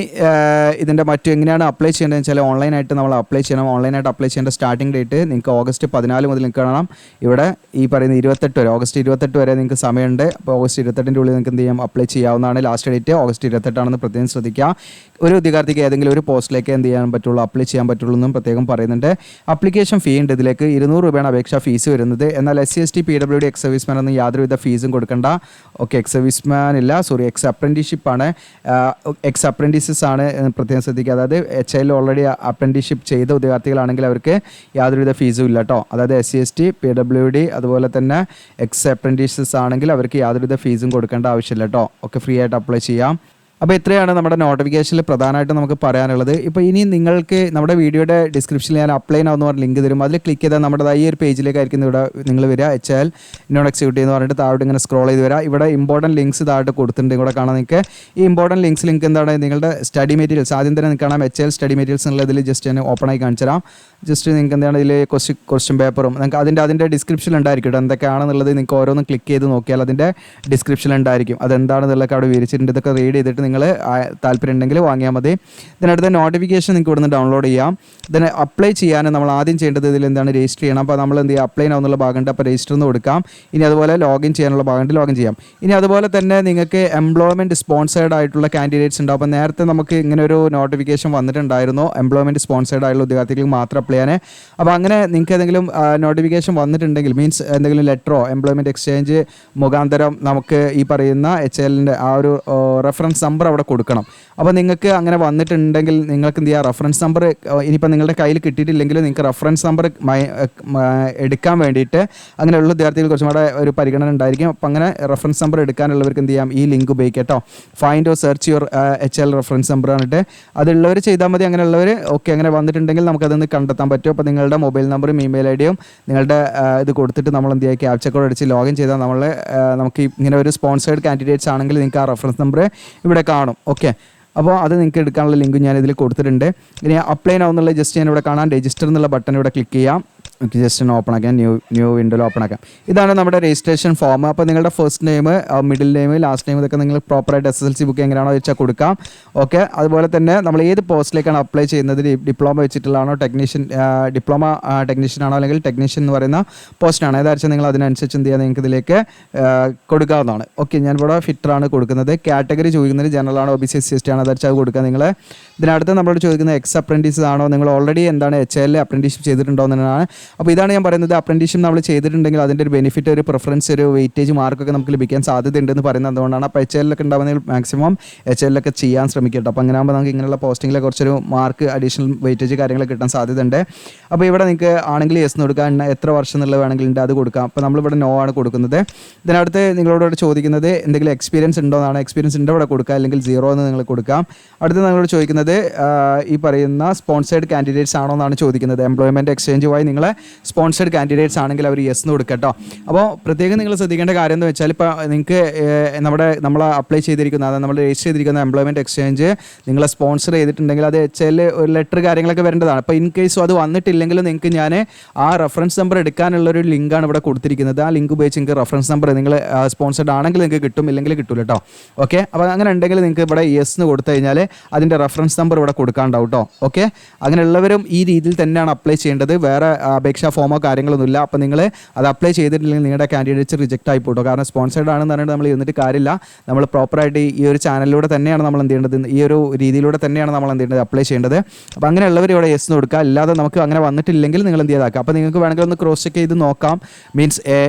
ഇതിൻ്റെ എങ്ങനെയാണ് അപ്ലൈ ചെയ്യേണ്ടതെന്ന് വെച്ചാൽ ഓൺലൈനായിട്ട് നമ്മൾ അപ്ലൈ ചെയ്യണം. ഓൺലൈനായിട്ട് അപ്ലൈ ചെയ്യേണ്ട സ്റ്റാർട്ടിംഗ് ഡേറ്റ് നിങ്ങൾക്ക് ഓഗസ്റ്റ് 14 മുതൽ നിങ്ങൾക്ക് കാണാം. ഇവിടെ ഈ പറയുന്ന 28 വരെ, ഓഗസ്റ്റ് 28 വരെ നിങ്ങൾക്ക് സമയമുണ്ട്. അപ്പോൾ ഓഗസ്റ്റ് 28 ഉള്ളിൽ നിങ്ങൾക്ക് എന്ത് ചെയ്യാം, അപ്ലൈ ചെയ്യാവുന്നതാണ്. ലാസ്റ്റ് ഡേറ്റ് ഓഗസ്റ്റ് 28 ആണെന്ന് പ്രത്യേകം ശ്രദ്ധിക്കുക. ഒരു ഉദ്യോഗാർത്ഥിക്ക് ഏതെങ്കിലും ഒരു പോസ്റ്റിലേക്ക് എന്ത് ചെയ്യാൻ പറ്റുള്ളൂ, അപ്ലൈ ചെയ്യാൻ പറ്റുള്ളൂ എന്നും പ്രത്യേകം പറയുന്നുണ്ട്. അപ്ലിക്കേഷൻ ഫീ ഉണ്ട് ഇതിലേക്ക്. 200 രൂപയാണ് അപേക്ഷാ ഫീസ് വരുന്നത്. എന്നാൽ SC/ST PWD എക്സ് സർവീസ്മാൻ ഒന്നും യാതൊരുവിധ ഫീസും കൊടുക്കേണ്ട. ഓക്കെ, എക്സ് സർവീസ്മാൻ ഇല്ല, സോറി, എക്സ് അപ്രന്റീഷിപ്പാണ്. എക്സ് അപ്രന്റീസസ് ആണ് പ്രത്യേകം ശ്രദ്ധിക്കുക. അതായത് HIL ഓൾറെഡി അപ്രന്റീഷിപ്പ് ചെയ്ത ഉദ്യോഗാർത്ഥികളാണെങ്കിൽ അവർക്ക് യാതൊരുവിധ ഫീസും ഇല്ല കേട്ടോ. അതായത് SC/ST PWD അതുപോലെ തന്നെ എക്സ് അപ്രന്റീസസ് ആണെങ്കിൽ അവർക്ക് യാതൊരുവിധ ഫീസും കൊടുക്കേണ്ട ആവശ്യമില്ല കേട്ടോ. ഒക്കെ ഫ്രീ ആയിട്ട് അപ്ലൈ ചെയ്യാം. അപ്പോൾ ഇത്രയാണ് നമ്മുടെ നോട്ടിഫിക്കേഷനിൽ പ്രധാനമായിട്ട് നമുക്ക് പറയാനുള്ളത്. ഇപ്പോൾ ഇനി നിങ്ങൾക്ക് നമ്മുടെ വീഡിയോയുടെ ഡിസ്ക്രിപ്ഷനിൽ ഞാൻ അപ്ലൈ ആവുന്ന പറഞ്ഞ ലിങ്ക് തരും. അതിൽ ക്ലിക്ക് ചെയ്താൽ നമ്മുടെ ഈ ഒരു പേജിലേക്കായിരിക്കും ഇവിടെ നിങ്ങൾ വരിക. HIL നോൺ എക്സിക്യൂട്ടീവ് എന്ന് പറഞ്ഞിട്ട് താഴോട്ട് ഇങ്ങനെ സ്ക്രോൾ ചെയ്ത് വരിക. ഇവിടെ ഇമ്പോർട്ടൻറ്റ് ലിങ്ക്സ് താഴോട്ട് കൊടുത്തിട്ടുണ്ട്. ഇവിടെ കാണാൻ നിങ്ങൾക്ക് ഈ ഇമ്പോർട്ടൻറ്റ് ലിങ്ക്സ് ലിങ്ക് എന്താണ്, നിങ്ങളുടെ സ്റ്റഡി മെറ്റീരിയൽസ് ആദ്യം തന്നെ കാണാം. HIL സ്റ്റഡി മെറ്റീരിയൽസ് എന്നുള്ളതിൽ ജസ്റ്റ് ഞാൻ ഓപ്പൺ ആയി കാണിച്ചു തരാം. ജസ്റ്റ് നിങ്ങൾക്ക് എന്താണ് ഇതിൽ ക്വസ്റ്റ്യൻ പേപ്പറും നിങ്ങൾക്ക് അതിൻ്റെ ഡിസ്ക്രിപ്ഷൻ ഉണ്ടായിരിക്കും കേട്ടോ. എന്തൊക്കെയാണെന്നുള്ളത് നിങ്ങൾക്ക് ഓരോന്നും ക്ലിക്ക് ചെയ്ത് നോക്കിയാൽ അതിൻ്റെ ഡിസ്ക്രിപ്ഷൻ ഉണ്ടായിരിക്കും. അതെന്താണെന്നുള്ളതൊക്കെ അവിടെ വിവരിച്ചിട്ടുണ്ട്. ഇതൊക്കെ റീഡ് ചെയ്തിട്ട് നിങ്ങൾ താല്പര്യം ഉണ്ടെങ്കിൽ വാങ്ങിയാൽ മതി. ഇതിനടുത്ത നോട്ടിഫിക്കേഷൻ നിങ്ങൾക്ക് ഇവിടുന്ന് ഡൗൺലോഡ് ചെയ്യാം. ഇതിന് അപ്ലൈ ചെയ്യാൻ നമ്മൾ ആദ്യം ചെയ്യേണ്ടത് ഇതിൽ എന്താണ്, രജിസ്റ്റർ ചെയ്യണം. അപ്പോൾ നമ്മൾ എന്ത് ചെയ്യുക, അപ്ലൈ ആവുന്നുള്ള ഭാഗമുണ്ട്. അപ്പോൾ രജിസ്റ്റർ എന്ന് കൊടുക്കാം. ഇനി അതുപോലെ ലോഗിൻ ചെയ്യാനുള്ള ഭാഗമുണ്ട്, ലോഗിൻ ചെയ്യാം. ഇനി അതുപോലെ തന്നെ നിങ്ങൾക്ക് എംപ്ലോയ്മെൻറ്റ് സ്പോൺസേർഡ് ആയിട്ടുള്ള കാൻഡിഡേറ്റ്സ് ഉണ്ടാവും. അപ്പോൾ നേരത്തെ നമുക്ക് ഇങ്ങനെ ഒരു നോട്ടിഫിക്കേഷൻ വന്നിട്ടുണ്ടായിരുന്നു, എംപ്ലോയ്മെൻറ്റ് സ്പോൺസേർഡ് ആയിട്ടുള്ള ഉദ്യോഗാർത്ഥികൾക്ക് മാത്രം അപ്ലൈ ചെയ്യാൻ. അപ്പോൾ അങ്ങനെ നിങ്ങൾക്ക് ഏതെങ്കിലും നോട്ടിഫിക്കേഷൻ വന്നിട്ടുണ്ടെങ്കിൽ, മീൻസ് എന്തെങ്കിലും ലെറ്ററോ എംപ്ലോയ്മെൻറ്റ് എക്സ്ചേഞ്ച് മുഖാന്തരം നമുക്ക് ഈ പറയുന്ന HILൻ്റെ ആ ഒരു റെഫറൻസ് നമ്പർ അവിടെ കൊടുക്കണം. അപ്പോൾ നിങ്ങൾക്ക് അങ്ങനെ വന്നിട്ടുണ്ടെങ്കിൽ നിങ്ങൾക്ക് എന്ത് ചെയ്യുക, റെഫറൻസ് നമ്പർ ഇനിയിപ്പോൾ നിങ്ങളുടെ കയ്യിൽ കിട്ടിയിട്ടില്ലെങ്കിൽ നിങ്ങൾക്ക് റെഫറൻസ് നമ്പർ എടുക്കാൻ വേണ്ടിയിട്ട് അങ്ങനെയുള്ള വിദ്യാർത്ഥികൾ കുറച്ചും കൂടെ ഒരു പരിഗണന ഉണ്ടായിരിക്കും. അപ്പോൾ അങ്ങനെ റെഫറൻസ് നമ്പർ എടുക്കാനുള്ളവർക്ക് എന്ത് ചെയ്യാം, ഈ ലിങ്ക് ഉപയോഗിക്കാം കേട്ടോ. Find or search your HIL reference number എന്നിട്ട് അതുള്ളവർ ചെയ്താൽ മതി. അങ്ങനെയുള്ളവർ ഓക്കെ, അങ്ങനെ വന്നിട്ടുണ്ടെങ്കിൽ നമുക്കതൊന്ന് കണ്ടെത്താൻ പറ്റും. അപ്പോൾ നിങ്ങളുടെ മൊബൈൽ നമ്പറും ഇമെയിൽ IDയും നിങ്ങളുടെ ഇത് കൊടുത്തിട്ട് നമ്മൾ എന്ത് ചെയ്യുക, ക്യാപ്ച കോഡ് അടിച്ച് ലോഗിൻ ചെയ്താൽ നമുക്ക് ഇങ്ങനെ ഒരു സ്പോൺസേർഡ് കാൻഡിഡേറ്റ്സ് ആണെങ്കിൽ നിങ്ങൾക്ക് ആ റെഫറൻസ് നമ്പർ ഇവിടെ കാണും. ഓക്കെ, അപ്പോൾ അത് നിങ്ങൾക്ക് എടുക്കാനുള്ള ലിങ്ക് ഞാൻ ഇതിൽ കൊടുത്തിട്ടുണ്ട്. ഇനി അപ്ലൈ ആവുന്നുള്ള ജസ്റ്റ് ഞാൻ ഇവിടെ കാണാൻ രജിസ്റ്റർ എന്നുള്ള ബട്ടൺ ഇവിടെ ക്ലിക്ക് ചെയ്യാം. നമുക്ക് ജസ്റ്റ് ഒന്ന് ഓപ്പൺ ആക്കാം, ന്യൂ വിൻഡോയിൽ ഓപ്പൺ ആക്കാം. ഇതാണ് നമ്മുടെ രജിസ്ട്രേഷൻ ഫോം. അപ്പോൾ നിങ്ങളുടെ first name, middle name, last name ഇതൊക്കെ നിങ്ങൾ പ്രോപ്പറായിട്ട് SSLC ബുക്ക് എങ്ങനെയാണോ വെച്ചാൽ കൊടുക്കാം. ഓക്കെ, അതുപോലെ തന്നെ നമ്മൾ ഏത് പോസ്റ്റിലേക്കാണ് അപ്ലൈ ചെയ്യുന്നത്, ഡിപ്ലോമ വെച്ചിട്ടുള്ളതാണോ, ഡിപ്ലോമ ടെക്നീഷ്യൻ ആണോ, അല്ലെങ്കിൽ ടെക്നീഷ്യൻ എന്ന് പറയുന്ന പോസ്റ്റാണ് ഏതാച്ചാൽ നിങ്ങൾ അതിനനുസരിച്ച് എന്ത് ചെയ്യുക, നിങ്ങൾക്ക് ഇതിലേക്ക് കൊടുക്കാവുന്നതാണ്. ഓക്കെ, ഞാനിവിടെ ഫിറ്ററാണ് കൊടുക്കുന്നത്. കാറ്റഗറി ചോദിക്കുന്നത് ജനറൽ ആണോ, OBC SC/ST ആണോ, അതായത് അത് കൊടുക്കുക. നിങ്ങൾ ഇതിനടുത്ത് നമ്മളോട് ചോദിക്കുന്നത് എക്സ് അപ്രൻറ്റീസ് ആണോ, നിങ്ങൾ ഓൾറെഡി എന്താണ് HIL അപ്രൻറ്റീഷിപ്പ് ചെയ്തിട്ടുണ്ടോ എന്നതാണ്. അപ്പോൾ ഇതാണ് ഞാൻ പറയുന്നത്, അപ്രൻറ്റീഷിപ്പ് നമ്മൾ ചെയ്തിട്ടുണ്ടെങ്കിൽ അതിൻ്റെ ഒരു ബെനിഫിറ്റ്, ഒരു പ്രിഫറൻസ്, ഒരു വെയിറ്റേജ് മാർക്കൊക്കെ നമുക്ക് ലഭിക്കാൻ സാധ്യതയുണ്ടെന്ന് പറയുന്നത് അതുകൊണ്ടാണ്. അപ്പോൾ HILലൊക്കെ ഉണ്ടാകുന്ന മാക്സിമം HILലൊക്കെ ചെയ്യാൻ ശ്രമിക്കട്ടോ. അപ്പോൾ അങ്ങനെ ആകുമ്പോൾ നമുക്ക് ഇങ്ങനെയുള്ള പോസ്റ്റിങ്ങിലെ കുറച്ചൊരു മാർക്ക്, അഡീഷണൽ വെയിറ്റേജ് കാര്യങ്ങളൊക്കെ കിട്ടാൻ സാധ്യതയുണ്ട്. അപ്പോൾ ഇവിടെ നിങ്ങൾക്ക് ആണെങ്കിൽ യെസ് എന്ന് കൊടുക്കാം, എത്ര വർഷം എന്നുള്ളത് വേണമെങ്കിൽ ഉണ്ട്, അത് കൊടുക്കാം. അപ്പോൾ നമ്മളിവിടെ നോ ആണ് കൊടുക്കുന്നത്. ഇതിനടുത്ത് നിങ്ങളോട് ചോദിക്കുന്നത് എന്തെങ്കിലും എക്സ്പീരിയൻസ് ഉണ്ടോ എന്നാണ്. എക്സ്പീരിയൻസ് ഉണ്ടോ ഇവിടെ കൊടുക്കുക, അല്ലെങ്കിൽ 0 എന്ന് നിങ്ങൾ കൊടുക്കാം. അടുത്ത് നിങ്ങളോട് ചോദിക്കുന്നത് ഈ പറയുന്ന സ്പോൺസേർഡ് കാൻഡിഡേറ്റ്സ് ആണോ എന്നാണ് ചോദിക്കുന്നത്. എംപ്ലോയ്മെൻറ്റ് എക്സ്ചേഞ്ചുമായി നിങ്ങളെ സ്പോൺസേർഡ് കാൻഡിഡേറ്റ്സ് ആണെങ്കിൽ അവർ യെസ് എന്ന് കൊടുക്കട്ടോ. അപ്പോൾ പ്രത്യേകം നിങ്ങൾ ശ്രദ്ധിക്കേണ്ട കാര്യം എന്ന് വെച്ചാൽ, ഇപ്പോൾ നിങ്ങൾക്ക് നമ്മൾ അപ്ലൈ ചെയ്തിരിക്കുന്ന, അതായത് നമ്മൾ രജിസ്റ്റർ ചെയ്തിരിക്കുന്ന എംപ്ലോയ്മെൻറ്റ് എക്സ്ചേഞ്ച് നിങ്ങളെ സ്പോൺസർ ചെയ്തിട്ടുണ്ടെങ്കിൽ അത് HIL ഒരു ലെറ്റർ കാര്യങ്ങളൊക്കെ വരേണ്ടതാണ്. അപ്പോൾ ഇൻ കേസ് അത് വന്നിട്ടില്ലെങ്കിൽ നിങ്ങൾക്ക് ഞാൻ ആ റെഫറൻസ് നമ്പർ എടുക്കാനുള്ളൊരു ലിങ്കാണ് ഇവിടെ കൊടുത്തിരിക്കുന്നത്. ആ ലിങ്ക് ഉപയോഗിച്ച് നിങ്ങൾക്ക് റെഫറൻസ് നമ്പർ നിങ്ങൾ സ്പോൺസേർഡ് ആണെങ്കിൽ നിങ്ങൾക്ക് കിട്ടും, ഇല്ലെങ്കിൽ കിട്ടില്ല കേട്ടോ. ഓക്കെ, അപ്പോൾ അങ്ങനെ ഉണ്ടെങ്കിൽ നിങ്ങൾക്ക് ഇവിടെ യെസ് എന്ന് കൊടുത്തു കഴിഞ്ഞാൽ അതിൻ്റെ റെഫറൻസ് നമ്പർ ഇവിടെ കൊടുക്കാണ്ടാവും കേട്ടോ. ഓക്കെ, അങ്ങനെയുള്ളവരും ഈ രീതിയിൽ തന്നെയാണ് അപ്ലൈ ചെയ്യേണ്ടത്. വേറെ അപേക്ഷാ ഫോമോ കാര്യങ്ങളൊന്നുമില്ല. അപ്പോൾ നിങ്ങൾ അത് അപ്ലൈ ചെയ്തിട്ടില്ലെങ്കിൽ നിങ്ങളുടെ കാൻഡിഡേറ്റ്സ് റിജക്റ്റ് ആയി പോട്ടോ. കാരണം സ്പോൺസേഡ് ആണെന്ന് പറഞ്ഞിട്ട് നമ്മൾ ഇരുന്നിട്ട് കാര്യമില്ല. നമ്മൾ പ്രോപ്പറായിട്ട് ഈ ഒരു ചാനലിലൂടെ തന്നെയാണ് നമ്മൾ എന്ത് ചെയ്യേണ്ടത്, ഈ ഒരു രീതിയിലൂടെ തന്നെയാണ് നമ്മൾ എന്ത് ചെയ്യേണ്ടത്, അപ്ലൈ ചെയ്യേണ്ടത്. അപ്പോൾ അങ്ങനെയുള്ളവർ ഇവിടെ യെസ് കൊടുക്കുക. അല്ലാതെ നമുക്ക് അങ്ങനെ വന്നിട്ടില്ലെങ്കിൽ നിങ്ങൾ എന്ത് ചെയ്താക്കുക. അപ്പോൾ നിങ്ങൾക്ക് വേണമെങ്കിൽ ഒന്ന് ക്രോസ് ചെക്ക് ചെയ്ത് നോക്കാം. മീൻസ്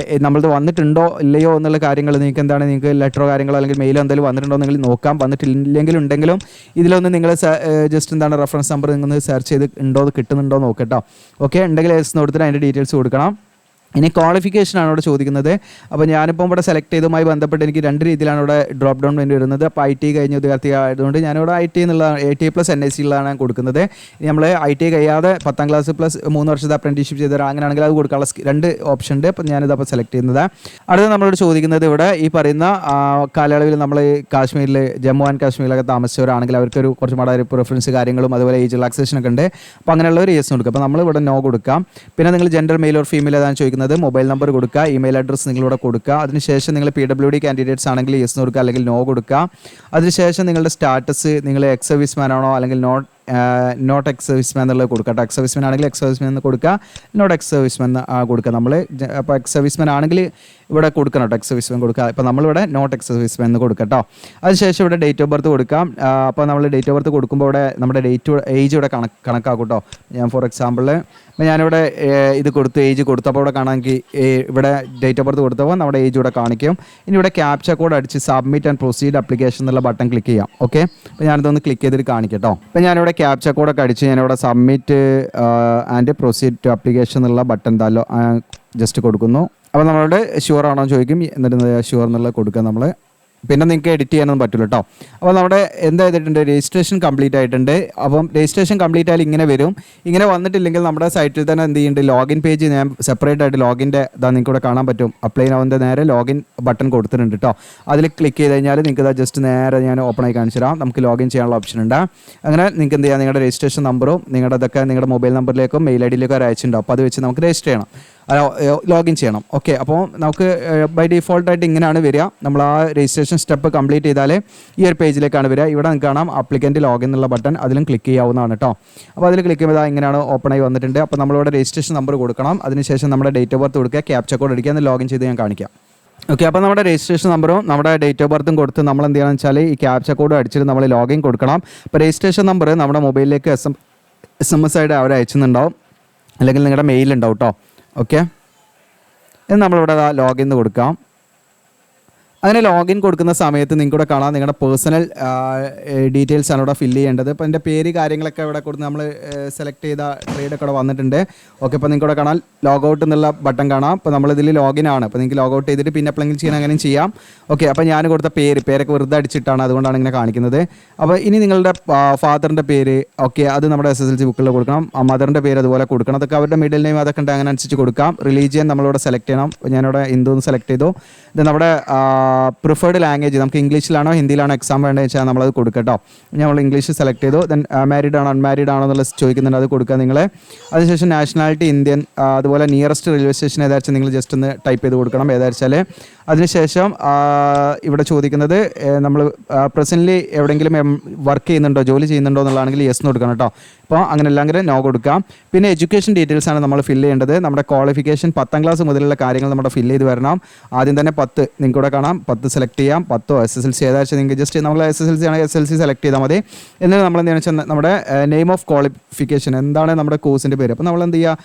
നമ്മളത് വന്നിട്ടുണ്ടോ ഇല്ലയോ എന്നുള്ള കാര്യങ്ങൾ നിങ്ങൾക്ക് എന്താണ്, നിങ്ങൾക്ക് ലെറ്ററോ കാര്യങ്ങളോ അല്ലെങ്കിൽ മെയിലോ എന്തെങ്കിലും വന്നിട്ടുണ്ടോ നിങ്ങൾ നോക്കാം. വന്നിട്ടില്ലെങ്കിലും ഉണ്ടെങ്കിലും ഇതിലൊന്ന് നിങ്ങൾ ജസ്റ്റ് എന്താണ് റെഫറൻസ് നമ്പർ നിങ്ങൾ സെർച്ച് ചെയ്ത് ഉണ്ടോ കിട്ടുന്നുണ്ടോ നോക്കട്ടോ. ഓക്കെ, ഉണ്ടെങ്കിൽ യെസ് കൊടുത്തിട്ട് അതിൻ്റെ ഡീറ്റെയിൽസ് കൊടുക്കണം. ഇനി ക്വാളിഫിക്കേഷനാണ് ഇവിടെ ചോദിക്കുന്നത്. അപ്പോൾ ഞാനിപ്പോൾ ഇവിടെ സെലക്ട് ചെയ്തതുമായി ബന്ധപ്പെട്ട് എനിക്ക് 2 രീതിയിലാണ് ഇവിടെ ഡ്രോപ്പ് ഡൗൺ വേണ്ടി വരുന്നത്. അപ്പോൾ IT കഴിഞ്ഞ വിദ്യാർത്ഥി ആയതുകൊണ്ട് ഞാനിവിടെ IT എന്നുള്ള ATA + NIC ഉള്ളതാണ് കൊടുക്കുന്നത്. ഇനി നമ്മൾ IT കഴിയാതെ 10ാം ക്ലാസ് പ്ലസ് 3 വർഷത്തെ അപ്രന്റീഷിപ്പ് ചെയ്ത അങ്ങനെയാണെങ്കിൽ അത് കൊടുക്കാനുള്ള 2 ഓപ്ഷൻ ഉണ്ട്. അപ്പോൾ ഞാനിതപ്പോൾ സെലക്ട് ചെയ്യുന്നത്. അടുത്ത നമ്മളോട് ചോദിക്കുന്നത് ഇവിടെ ഈ പറയുന്ന കാലയളവിൽ നമ്മൾ കാശ്മീരിൽ ജമ്മു ആൻഡ് കാശ്മീരിലൊക്കെ താമസിച്ചവരാണെങ്കിൽ അവർക്കൊരു കുറച്ച് കൂടെ പ്രിഫറൻസ് കാര്യങ്ങളും അതുപോലെ ഏജ് റിലാക്സേഷൻ ഒക്കെ ഉണ്ട്. അപ്പോൾ അങ്ങനെയുള്ളവർ യെസ് കൊടുക്കുക. അപ്പോൾ നമ്മൾ ഇവിടെ നോ കൊടുക്കാം. പിന്നെ നിങ്ങൾ ജെൻഡർ മെയിൽ ഓർ ഫീമെയിൽ ഏതാണ് ചോദിക്കുന്നത്, മൊബൈൽ നമ്പർ കൊടുക്കുക, ഇമെയിൽ അഡ്രസ്സ് നിങ്ങളിവിടെ കൊടുക്കുക. അതിനുശേഷം നിങ്ങൾ PWD കാൻഡിഡേറ്റ്സ് ആണെങ്കിൽ യെസ് കൊടുക്കുക അല്ലെങ്കിൽ നോ കൊടുക്കുക. അതിനുശേഷം നിങ്ങളുടെ സ്റ്റാറ്റസ് നിങ്ങൾ എക്സ് സർവീസ്മാൻ ആണോ അല്ലെങ്കിൽ നോട്ട് എക്സ് സർവീസ്മാൻ എന്നുള്ളത് കൊടുക്കുക. എക്സ് സർവീസ്മാൻ ആണെങ്കിൽ എക്സ് സർവീസ്മാൻ എന്ന് കൊടുക്കുക, നോട്ട് എക്സ് സർവീസ്മാൻ കൊടുക്കുക. നമ്മൾ അപ്പോൾ എക്സ് സർവീസ്മാൻ ആണെങ്കിൽ ഇവിടെ കൊടുക്കണം കേട്ടോ, എക്സ് സർവീസ്മാൻ കൊടുക്കുക. ഇപ്പോൾ നമ്മളിവിടെ നോട്ട് എക്സ് സർവീസ്മാൻ എന്ന് കൊടുക്കുക കേട്ടോ. അതിനുശേഷം ഇവിടെ ഡേറ്റ് ഓഫ് ബർത്ത് കൊടുക്കാം. അപ്പോൾ നമ്മൾ ഡേറ്റ് ഓഫ് ബർത്ത് കൊടുക്കുമ്പോൾ ഇവിടെ നമ്മുടെ ഏജ് ഇവിടെ കണക്കാക്കും കേട്ടോ. ഞാൻ ഫോർ എക്സാമ്പിൾ ഞാനിവിടെ ഇത് കൊടുത്തു, ഏജ് കൊടുത്തു. അപ്പോൾ ഇവിടെ കാണാമെങ്കിൽ ഇവിടെ ഡേറ്റ് ഓഫ് ബർത്ത് കൊടുത്തപ്പോൾ നമ്മുടെ ഏജ് ഇവിടെ കാണിക്കും. ഇനി ഇവിടെ ക്യാപ്ച കോഡ് അടിച്ച് സബ്മിറ്റ് ആൻഡ് പ്രൊസീഡ് ആപ്ലിക്കേഷൻ എന്നുള്ള ബട്ടൺ ക്ലിക്ക് ചെയ്യാം. ഓക്കെ, അപ്പോൾ ഞാനിതൊന്ന് ക്ലിക്ക് ചെയ്തിട്ട് കാണിക്കാം കേട്ടോ. അപ്പോൾ ഞാനിവിടെ ക്യാപ്ച കോഡൊക്കെ അടിച്ച് ഞാനിവിടെ submit and proceed to application എന്നുള്ള ബട്ടൺ എന്തായാലും ജസ്റ്റ് കൊടുക്കുന്നു. അപ്പോൾ നമ്മളോട് ഷുവർ ആണോ ചോദിക്കും, എന്നിട്ട് ഷുവർ എന്നുള്ളത് കൊടുക്കുക നമ്മൾ. പിന്നെ നിങ്ങൾക്ക് എഡിറ്റ് ചെയ്യാനൊന്നും പറ്റില്ല കേട്ടോ. അപ്പോൾ നമ്മുടെ എന്താ ചെയ്തിട്ടുണ്ട്, രജിസ്ട്രേഷൻ കംപ്ലീറ്റ് ആയിട്ടുണ്ട്. അപ്പം രജിസ്ട്രേഷൻ കംപ്ലീറ്റ് ആയാലും ഇങ്ങനെ വരും. ഇങ്ങനെ വന്നിട്ടില്ലെങ്കിൽ നമ്മുടെ സൈറ്റിൽ തന്നെ എന്ത് ചെയ്യുന്നുണ്ട്, ലോഗിൻ പേജ് ഞാൻ സെപ്പറേറ്റ് ആയിട്ട് ലോഗിൻ്റെ ഇതാ നിങ്ങൾക്ക് ഇവിടെ കാണാൻ പറ്റും. അപ്ലൈ ആവുന്നതിൻ്റെ നേരെ ലോഗിൻ ബട്ടൺ കൊടുത്തിട്ടുണ്ട് കേട്ടോ. അതിൽ ക്ലിക്ക് ചെയ്ത് കഴിഞ്ഞാൽ നിങ്ങൾക്ക് ഇതാ ജസ്റ്റ് നേരെ ഞാൻ ഓപ്പൺ ആയി കാണിച്ചു തരാം. നമുക്ക് ലോഗിൻ ചെയ്യാനുള്ള ഓപ്ഷൻ ഉണ്ട്. അങ്ങനെ നിങ്ങൾക്ക് എന്ത് ചെയ്യാം, നിങ്ങളുടെ രജിസ്ട്രേഷൻ നമ്പറും നിങ്ങളുടെ ഇതൊക്കെ നിങ്ങളുടെ മൊബൈൽ നമ്പറിലേക്കും മെയിൽ ID-യിലേക്കും അയച്ചിട്ടുണ്ടാവും. അപ്പോൾ അത് വെച്ച് നമുക്ക് രജിസ്റ്റർ ചെയ്യണം, ലോഗിൻ ചെയ്യണം. ഓക്കെ, അപ്പോൾ നമുക്ക് ബൈ ഡിഫോൾട്ടായിട്ട് ഇങ്ങനെയാണ് വരിക. നമ്മൾ ആ രജിസ്ട്രേഷൻ സ്റ്റെപ്പ് കംപ്ലീറ്റ് ചെയ്താൽ ഈ ഒരു പേജിലേക്കാണ് വരിക. ഇവിടെ നിങ്ങൾക്ക് കാണാം ആപ്ലിക്കൻ്റ് ലോഗിൻ എന്നുള്ള ബട്ടൺ, അതിലും ക്ലിക്ക് ചെയ്യാവുന്നതാണ് കേട്ടോ. അപ്പോൾ അതിൽ ക്ലിക്ക് ചെയ്യുമ്പോൾ ഇങ്ങനെയാണ് ഓപ്പൺ ആയി വന്നിട്ടുണ്ട്. അപ്പോൾ നമ്മളിവിടെ രജിസ്ട്രേഷൻ നമ്പർ കൊടുക്കണം. അതിനുശേഷം നമ്മുടെ ഡേറ്റ് ഓഫ് ബർത്ത് കൊടുക്കുക, ക്യാപ്ച കോഡ് അടിക്കുക, എന്ന് ലോഗിൻ ചെയ്ത് ഞാൻ കാണിക്കാം. ഓക്കെ, അപ്പോൾ നമ്മുടെ രജിസ്ട്രേഷൻ നമ്പറും നമ്മുടെ ഡേറ്റ് ഓഫ് ബർത്തും കൊടുത്ത് നമ്മൾ എന്ത് ചെയ്യണമെന്ന് വെച്ചാൽ ഈ ക്യാപ്ച കോഡ് അടിച്ചിട്ട് നമ്മൾ ലോഗിൻ കൊടുക്കണം. അപ്പോൾ രജിസ്ട്രേഷൻ നമ്പർ നമ്മുടെ മൊബൈലിലേക്ക് SMS ആയിട്ട് അവർ അയച്ചുന്നുണ്ടാവും, അല്ലെങ്കിൽ നിങ്ങളുടെ മെയിലുണ്ടാവും കേട്ടോ. ഓക്കെ, എന്ന് നമ്മളിവിടെ ലോഗിൻ കൊടുക്കാം. അങ്ങനെ ലോഗിൻ കൊടുക്കുന്ന സമയത്ത് നിങ്ങൾക്കിവിടെ കാണാം നിങ്ങളുടെ പേഴ്സണൽ ഡീറ്റെയിൽസ് ആണ് ഇവിടെ ഫില്ല് ചെയ്യേണ്ടത്. ഇപ്പോൾ എൻ്റെ പേര് കാര്യങ്ങളൊക്കെ ഇവിടെ കൊടുത്ത് നമ്മൾ സെലക്ട് ചെയ്ത ട്രേഡൊക്കെ ഇവിടെ വന്നിട്ടുണ്ട്. ഓക്കെ, ഇപ്പോൾ നിങ്ങൾക്കിവിടെ കാണാൻ ലോഗൗട്ട് എന്നുള്ള ബട്ടൺ കാണാം. അപ്പോൾ നമ്മളിതിൽ ലോഗിൻ ആണ്. അപ്പോൾ നിങ്ങൾക്ക് ലോഗൗട്ട് ചെയ്തിട്ട് പിന്നെ എപ്പോഴെങ്കിലും ചെയ്യാൻ അങ്ങനെയും ചെയ്യാം. ഓക്കെ, അപ്പോൾ ഞാൻ കൊടുത്ത പേരൊക്കെ വെറുതെ അടിച്ചിട്ടാണ്, അതുകൊണ്ടാണ് ഇങ്ങനെ കാണിക്കുന്നത്. അപ്പോൾ ഇനി നിങ്ങളുടെ ഫാദറിൻ്റെ പേര് ഓക്കെ അത് നമ്മുടെ SSLC ബുക്കിൽ കൊടുക്കണം. മദറിൻ്റെ പേര് അതുപോലെ കൊടുക്കണം. അതൊക്കെ അവരുടെ മിഡിൽ നെയിം അതൊക്കെ ഉണ്ട്, അങ്ങനെ അനുസരിച്ച് കൊടുക്കാം. റിലീജിയൻ നമ്മളിവിടെ സെലക്ട് ചെയ്യണം. ഞാനിവിടെ ഹിന്ദു എന്ന് സെലക്ട് ചെയ്തു. ഇത് നമ്മുടെ പ്രിഫേർഡ് ലാംഗ്വേജ് നമുക്ക് ഇംഗ്ലീഷിലാണോ ഹിന്ദിയിലാണോ എക്സാം വേണ്ടതെന്ന് വെച്ചാൽ നമ്മളത് കൊടുക്കട്ടോ. നമ്മൾ ഇംഗ്ലീഷ് സെലക്ട് ചെയ്തു. ദെൻ മാരീഡ് ആണോ അൺമാരീഡ് ആണോ എന്നുള്ളത് ചോദിക്കുന്നുണ്ട്, അത് കൊടുക്കുക നിങ്ങൾ. അതിനുശേഷം നാഷണാലിറ്റി ഇന്ത്യൻ, അതുപോലെ നിയറസ്റ്റ് റെയിൽവേ സ്റ്റേഷൻ ഏതാച്ചാൽ നിങ്ങൾ ജസ്റ്റ് ഒന്ന് ടൈപ്പ് ചെയ്ത് കൊടുക്കണം ഏതാച്ചാൽ. അതിനുശേഷം ഇവിടെ ചോദിക്കുന്നത് നമ്മൾ പ്രസൻ്റ്ലി എവിടെയെങ്കിലും വർക്ക് ചെയ്യുന്നുണ്ടോ, ജോലി ചെയ്യുന്നുണ്ടോ എന്നുള്ളതാണെങ്കിൽ യെസ് എന്ന് കൊടുക്കണം കേട്ടോ. അപ്പോൾ അങ്ങനെ എല്ലാമെങ്കിലും നോ കൊടുക്കാം. പിന്നെ എഡ്യൂക്കേഷൻ ഡീറ്റെയിൽസ് ആണ് നമ്മൾ ഫില്ല് ചെയ്യേണ്ടത്. നമ്മുടെ ക്വാളിഫിക്കേഷൻ 10ാം ക്ലാസ് മുതലുള്ള കാര്യങ്ങൾ നമ്മുടെ ഫില്ല് ചെയ്ത് വരണം. ആദ്യം തന്നെ 10 നിങ്ങൾക്ക് ഇവിടെ കാണാം, 10 സെലക്ട് ചെയ്യാം. 10 SSLC ഏതാച്ചാൽ നിങ്ങൾക്ക് ജസ്റ്റ് നമ്മൾ SSLC ആണെങ്കിൽ SSLC സെലക്ട് ചെയ്താൽ മതി. എന്നിട്ട് നമ്മൾ എന്താണെന്ന് വെച്ചാൽ നമ്മുടെ നെയിം ഓഫ് ക്വാളിഫിക്കേഷൻ എന്താണ് നമ്മുടെ കോഴ്സിൻ്റെ പേര്. അപ്പോൾ നമ്മൾ എന്ത് ചെയ്യുക,